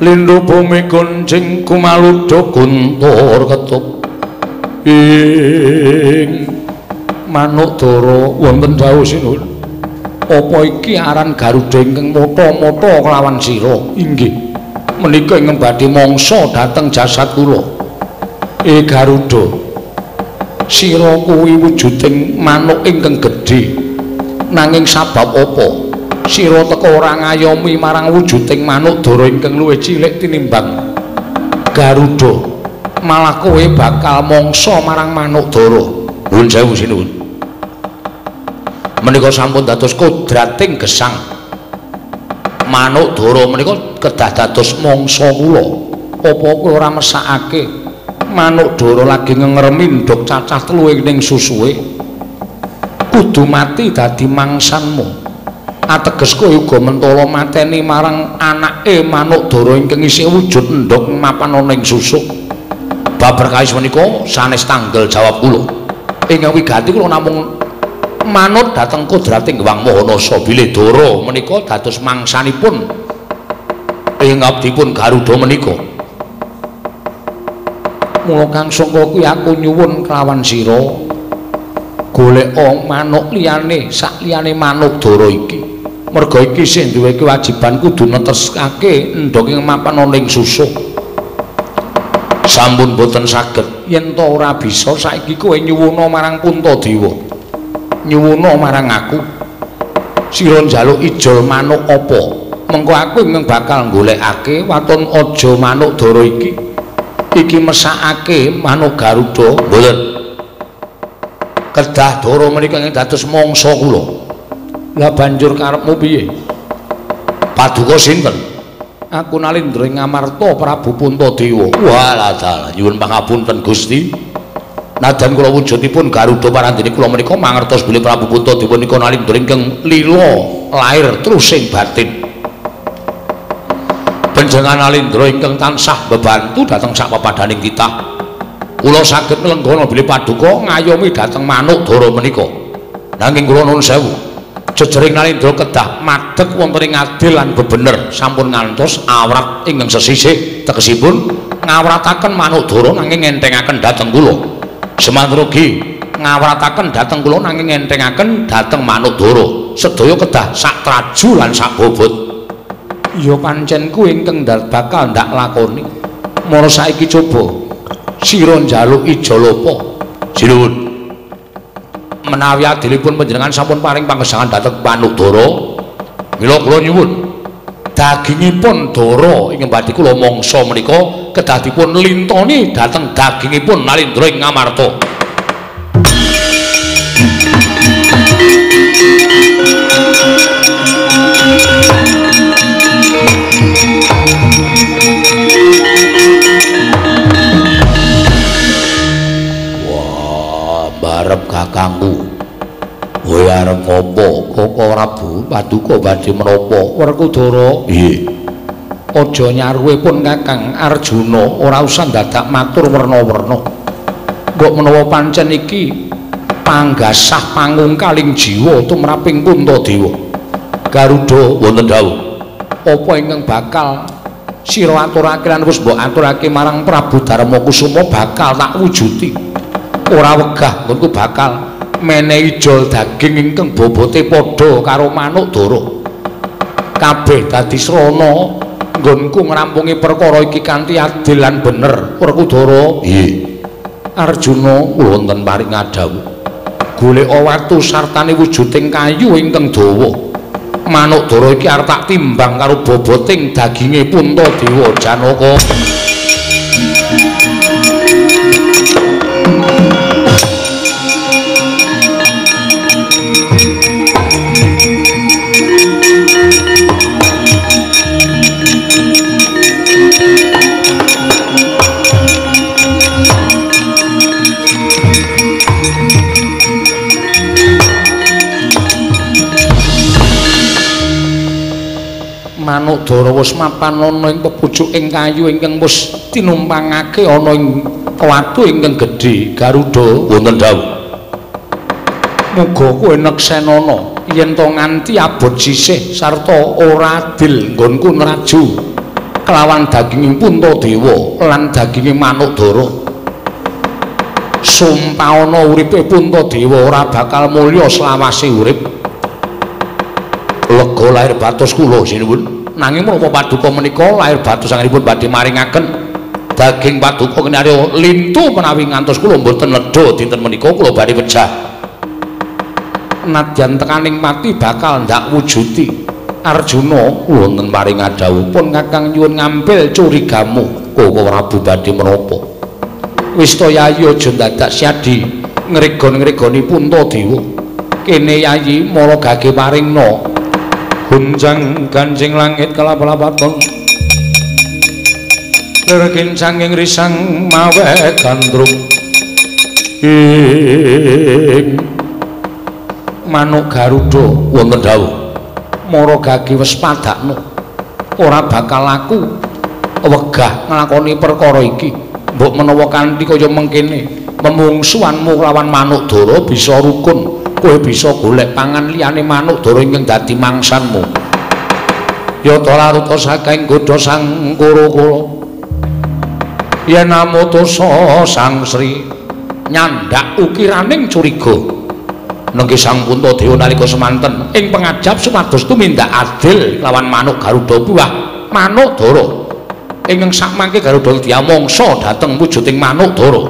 lindhu bumi gonjing kumaludha guntur ketuk ing manuk Dara wonten dawuh sinuwun apa iki aran Garuda ingkang motho-motho kelawan sira inggih menika ingkang badhe mangsa dhateng jasad kula Garuda sira kuwi wujuding manuk ingkang gedhe nanging sabab apa sira teka ora ngayomi marang wujuding manuk Dara ingkang luwih cilik tinimbang Garuda malah kowe bakal mangsa marang manuk Dara. Nuwun sewu sinuwun. Menika sampun dados kodrating gesang manuk Dara menika kedah dados mangsa kula. Apa kowe ora mesakake manuk Dara lagi ngremi ndok cacah telu ing susuhe kudu mati dadi mangsanmu. Ateges kowe uga mentala mateni marang anake manuk Dara ingkang isih wujud endhog mapan ana ing susuk. Babar kawis menika sanes tanggal jawab kula. Ingkang wigati kula namung manut dhateng kodrating Hyang Mahanasa bilih Dara menika dados mangsanipun ing abdipun Garuda menika. Mula Kang Sangka kuwi aku nyuwun kelawan sira golek manuk liyane sak liyane manuk Dara iki. Merga iki sing duwe kewajiban kudu neteskake endhog ing mapan ana ing susuk. Sampun boten saged yen to ora bisa saiki kowe nyuwuna marang Puntadewa. Nyuwuna marang aku. Sira njaluk ijol manuk apa? Mengko aku ingkang bakal golekake waton aja manuk Dara iki. Iki mesakake manuk Garuda mboten. Kedah Dara menika ing dados mangsa kula. Lah banjur karepmu piye? Paduka sinten? Aku Nalindra Ngamarta Prabu Puntadewa. Walah dalah nyuwun pangapunten Gusti. Nadan kula wujudipun Garuda parandene kula menika mangertos bilih Prabu Puntadewa nika Nalindra ingkang lila lair terus ing batin. Panjenengan Nalindra ingkang tansah bebantu dhateng sak pepadaning kitah. Kula saged nglenggana bilih Paduka ngayomi dhateng manuk Dara menika. Nanging kula nuwun sewu. Jejering Nalindra kedah madheg wonten ing adil lan bebener sampun ngantos awrat ingkang sesisih tegesipun ngawrataken manuk Dara nanging entengaken dhateng kula. Semantrogi ngawrataken dhateng kula nanging entengaken dhateng manuk Dara. Sedaya kedah sak traju lan sak bobot. Ya pancen kuwi ingkang bakal ndak lakoni. Mara saiki coba sira njaluk ijol apa? Sinuwun. Menawi adilipun panjenengan sampun paring panggesangan dhateng manuk Dara, mila kula nyuwun dagingipun Dara ingkang badhe kula mangsa menika kedah dipun lintoni dhateng dagingipun Nalindra ing Ngamarta. Arep kakangku kowe arep apa kok ora Paduka badhe menapa Werkudara? Nggih aja nyaruhe pun Kakang Arjuna ora usah dadak matur werna-werna mbok menawa pancen iki panggasah pangungkaling jiwa tumraping Puntadewa Garuda wonten dawuh apa ingkang bakal sira aturake lan wis mbok aturake marang Prabu Darmakusuma bakal tak wujuti. Ora wegah nggonku bakal menehi jol daging ingkang bobote padha karo manuk Dara. Kabeh dadi srana nggonku ngrampungi perkara iki kanthi adil lan bener. Werkudara, nggih. Arjuna wonten paring adhawuh. Golek watu sartane wujuding kayu ingkang dawa. manuk Dara iki arep tak timbang karo boboting daginge Puntadewa Janaka. Manuk Dara wis mapan ana ing pepucuking kayu ingkang wis tinumpangake ana ing watu ingkang gedhe Garuda wonten dawuh. Muga kowe neksenana yen to nganti abot sisih sarta ora adil nggonku nraju kelawan daginging Puntadewa lan daginging manuk Dara. Sumpah ana uripe Puntadewa ora bakal mulya selawase urip. Lega lahir batos kula sinuwun. Nanging menapa paduka menika lahir batos sanganipun badhe maringaken daging paduka kinarya lintu menawi ngantos kula mboten nedha dinten menika kula badhe wejah. Nadyan tekaning mati bakal ndak wujuti Arjuna wonten paring adhawuhipun Kakang nyuwun ngambil curigamu Koko Prabu badhe menapa. Wis to Yayi aja dadak siadi ngregon-ngregoni Puntadewa. Kene Yayi mara gage paringna Gunjang kancing langit kelap-lapaton lerkin sanging risang mawe gandrung ing manuk Garuda wonten dawuh mara gage wis padakno ora bakal laku wegah nglakoni perkara iki mbok menawa kanthi kaya mengkene memungsuhanmu lawan manuk Dara bisa rukun kowe bisa golek pangan liyane manuk Dara ingkang dadi mangsanmu. Ya to laruta saking godha sang kura-kura. Yen amutusa sang Sri nyandak ukiraning curiga. Nengge sang Puntadewa nalika semanten ing pangajab supados tumindak adil lawan manuk Garuda buah manuk Dara. Ingkang sakmangke Garuda diamangsa dhateng wujuding manuk Dara.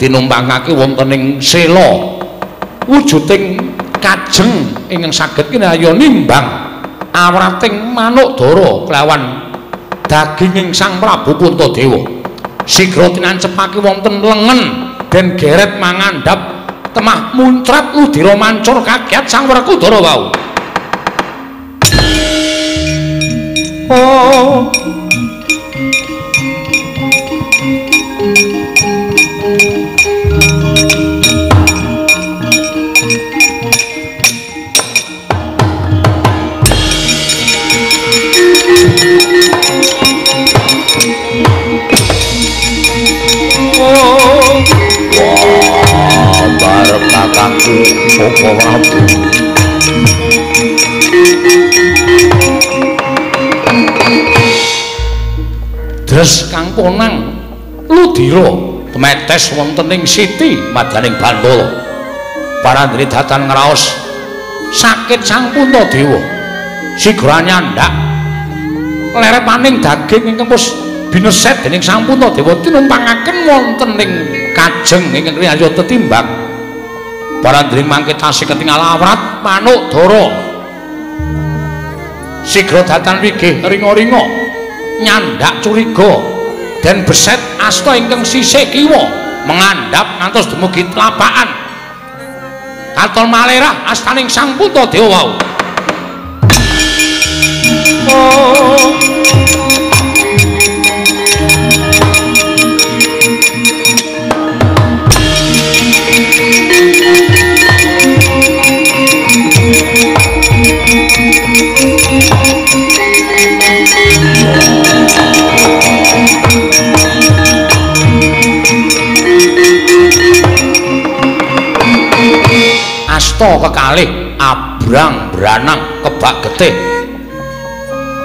Tinumpangake wonten ing sela wujuding kajeng ingkang saged kinaya nimbang awrating manuk Dara kelawan daginging Sang Prabu Puntadewa. Sigra tinancepake wonten lengen den geret mangandhap temah muncrat ludira mancur kagiat Sang Werkudara wau. Oh Kakangku Koko Prabu Dres kang ponang ludira temetes wonten ing siti madyaning Bandala parandri datan ngraos sakit Sang Puntadewa sigra nyandak lerepaning daging ingkang wis bineset dening Sang Puntadewa tinumpangaken wonten ing kajeng ingkang riyaya tetimbang parandring mangke tasih ketingal awrat manuk Dara sigra datan wigih ringa-ringa nyandak curiga den beset asta ingkang sisih kiwa mengandhap ngantos dumugi tlapakan katon malerah astaning Sang Puntadewa wau. Asta kekalih abrang branang kebak getih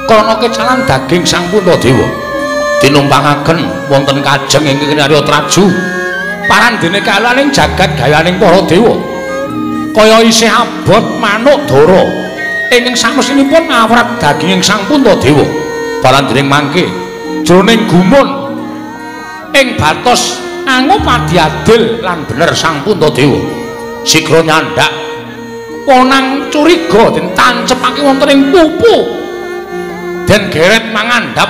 krana kecalan daging Sang Puntadewa tinumpangaken wonten kajeng ingkang kinarya traju parandene kalaning jagat gayaning para dewa kaya isih abot manuk Dara ingkang samesinipun ngawrat daging Sang Puntadewa parandening mangke jroning gumun ing batos angupadi adil lan bener Sang Puntadewa sigra nyandak Ponang curiga den tancepake wonten ing pupu. Den geret mangandhap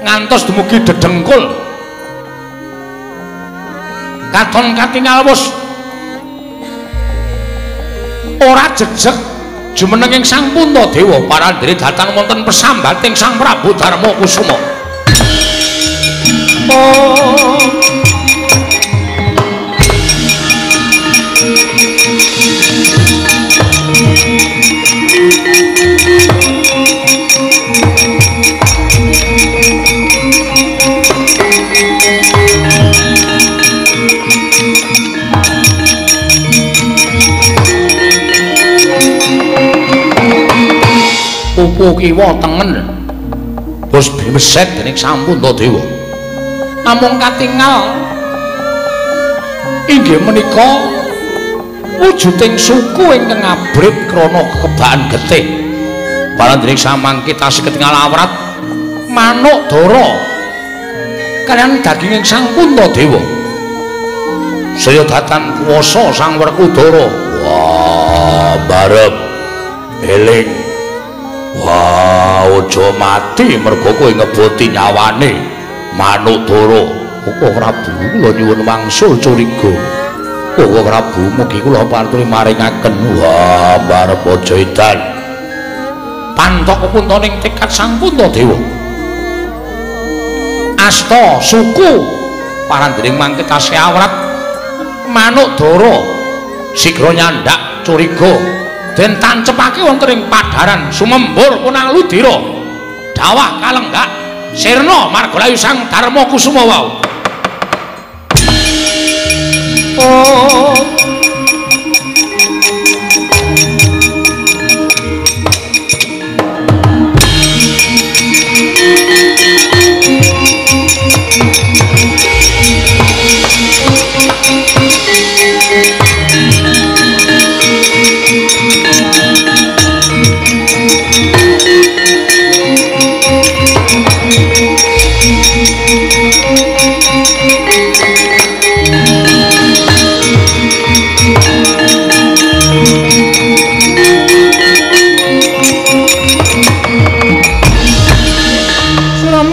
ngantos dumugi dedengkul. Katon katingal wus ora jejeg jumeneng ing Sang Puntadewa parandene datang wonten pesambating Sang Prabu Darma Kusuma. Pupu kiwa tengen bos bimeset dening Sang Puntadewa. Namung katingal inggih menika wujuding suku ingkang abrit krana kebaan getih. Parandene samangke tasih ketingal awrat manuk dara kaliyan daginging Sang Puntadewa. Saya datan kuwasa Sang Werkudara. Wah, barep eling. Wah, aja mati mergo kowe ngeboti nyawane manuk dara. Kok Prabu kula nyuwun wangsul curiga. Kok Prabu mugi kula panturi maringaken. Wah, barep aja edan. Pantok puntaning tekad Sang Puntadewa. Asta suku parandene mangke tasih awrat manuk dara sigra nyandak curiga. Den tancepake wonten ing padharan sumembur punang ludira dawah kalenggak sirna margalayu Sang Darma Kusuma wau.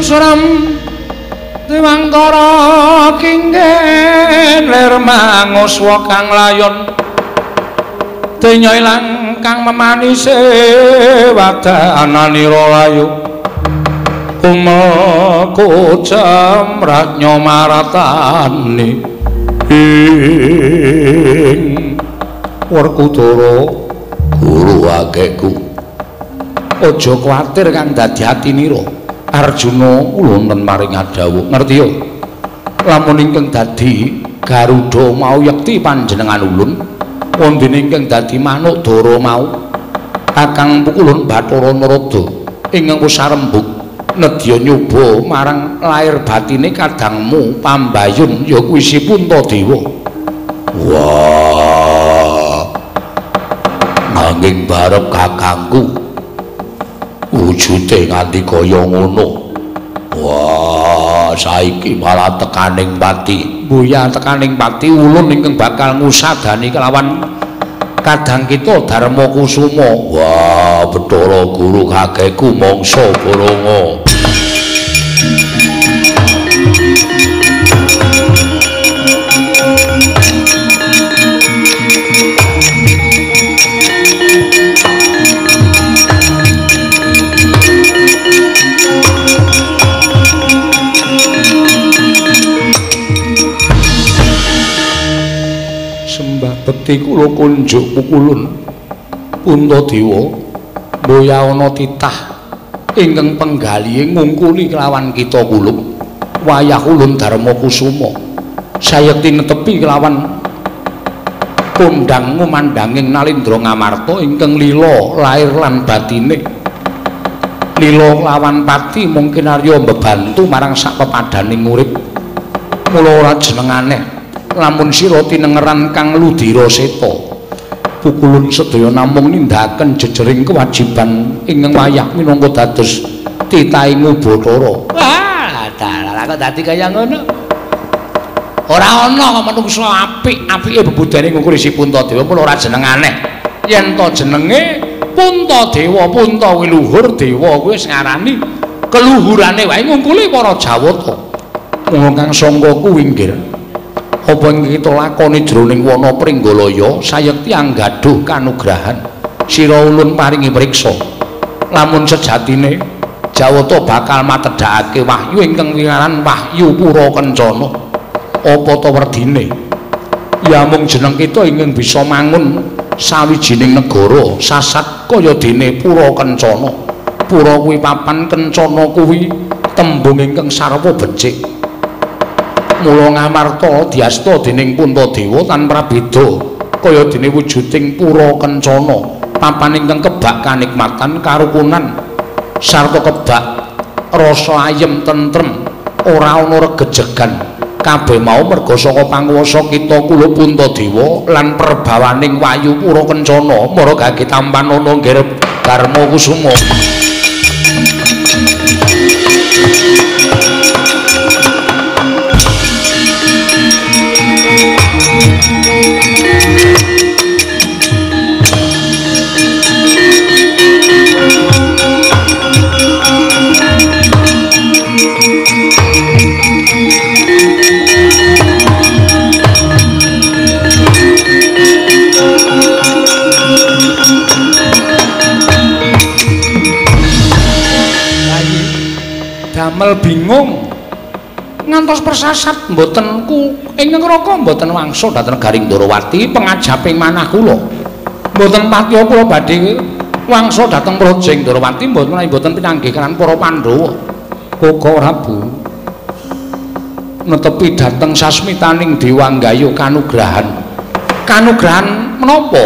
Suram Dewangkara kinggen lir manguswa kang layon denya ilang kang memanise wadananira layu umaku jamratnya maratani ing Werkudara guru akehku aja kuwatir kang dadi atinira. Arjuna ulunten maring adhawuh ngerti yo lamun ingkang dadi Garuda mau yekti panjenengan ulun wondene ingkang dadi manuk dara mau Kakang Pukulun Bathara Narada ingkang wis sarembug nedya nyoba marang lair batine kadangmu Pambayun ya kuwi Si Puntadewa. Wah, nanging barep kakangku wujude nganti kaya ngono. Wah, saiki malah tekaning pati. Buya tekaning pati ulun ingkang bakal ngusadani kelawan kadang kita Darma Kusuma. Wah, Bathara Guru kakekku mangsa Baranga. Bekti kula kunjuk Pukulun Puntadewa mboya ana titah ingkang penggalihe ngungkuli kelawan kita kuluk wayah ulun Darma Kusuma sayekti netepi kelawan kondang ngumandanging Nalendra Ngamarta ingkang lila lair lan batine lila lawan pati mungkin arya mbebantu marang sak pepadaning urip mula ora jeneng aneh lamun sira tinengeran kang ludira seta Pukulun sedaya namung nindakaken jejering kewajiban ingkang wayah minangka dados titahing Bathara. Wah, dalah kok dadi kaya ngono. Ora ana manungsa apik-apike bebudane ngukuri Si Puntadewa mula ora jeneng aneh. yen to jenenge Puntadewa, Punta kuwi luhur, dewa kuwi wis ngarani keluhurane wae ngungkuli para Jawata. Mula kang sangka kuwi nggih. Apa ing kita lakoni jroning wana Pringgalaya sayekti anggadhuh kanugrahan. Sira ulun paringi priksa. Lamun sejatine Jawata bakal matedhakake wahyu ingkang wingaran Wahyu Pura Kencana. Apa ta werdine? Ya mung jeneng kita ingkang bisa mangun sawijining negara sasat kaya dene Pura Kencana. Pura kuwi papan, Kencana kuwi tembung ingkang sarwa becik. Mula Ngamarta diasta dening Puntadewa tanpa beda kaya dene wujuding Pura Kencana. Papan ingkang kebak kanikmatan karukunan sarta kebak rasa ayem tentrem ora ana regejegan. Kabeh mau merga saka panguwasa kita kula Puntadewa lan perbawaning Wahyu Pura Kencana marga tampan ana nggih Darma Kusuma. Damel bingung ngantos persasat mboten ingkang raka mboten wangsul dhateng Garing Ndrawati pengajaping manah kula mboten patiya kula badhe wangsul dhateng Projing Ndrawati mboten pinanggih kan para Pandhawa uga Prabu netepi dhateng sasmitaning Dewanggaya kanugrahan menapa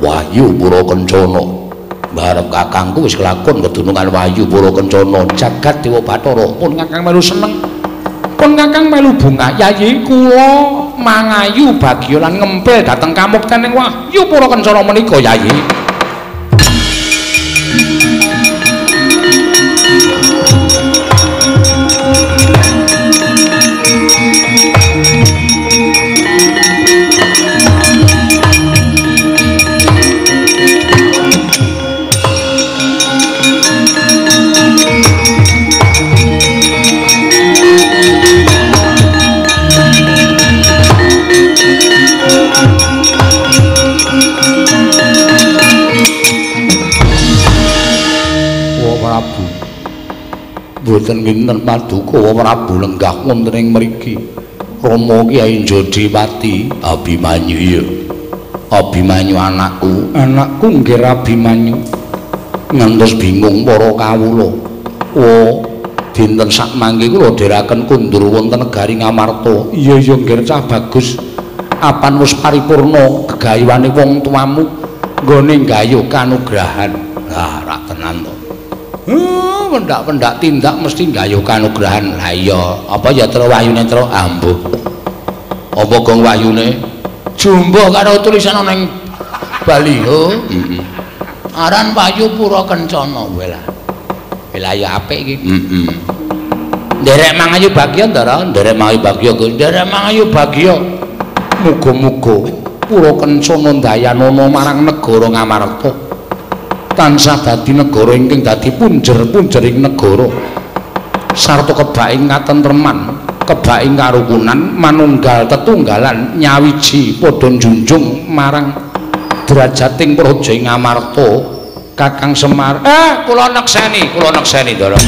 Wahyu Pura Kencana. Barep kakangku wis kelakon kedunungan Wahyu Pura Kencana jagat Dewa Bathara pun kakang melu seneng pun kakang melu bungah yayi kula mangayu bagya lan ngempil dhateng kamuktening Wahyu Pura Kencana menika yayi. Boten kinten paduka Prabu lenggah wonten ing mriki Rama Kyai Jodhiwati Abimanyu ya Abimanyu anakku nggih Abimanyu ngantos bingung para kawula dinten sak mangke kula dherekaken kundur wonten negari Ngamarta iya nggih cah bagus apan wis paripurna gegayuhane wong tuamu nggone nggayuh kanugrahan lah ra tenan to pendak-pendak tindak mesti nggayuh kanugrahan. Lah iya, apa ya tro wahyune tro ambuh. Apa gong wahyune jumbo karo tulisan ning baliho. Heeh. Aran Wahyu Pura Kencana kowe lah. Lah ya apik iki. Heeh. Nderek mangayu bagya ndara, nderek mangayu bagya, nderek mangayu bagya. Muga-muga Pura Kencana ndayanana marang negara Ngamarta. Tansah dadi negara ingkang dadi punjer-punjering negara sarta kebaing katentreman kebaing karukunan manunggal tetunggalan nyawiji padha njunjung marang derajating Praja Ngamarta Kakang Semar kula nekseni Ndara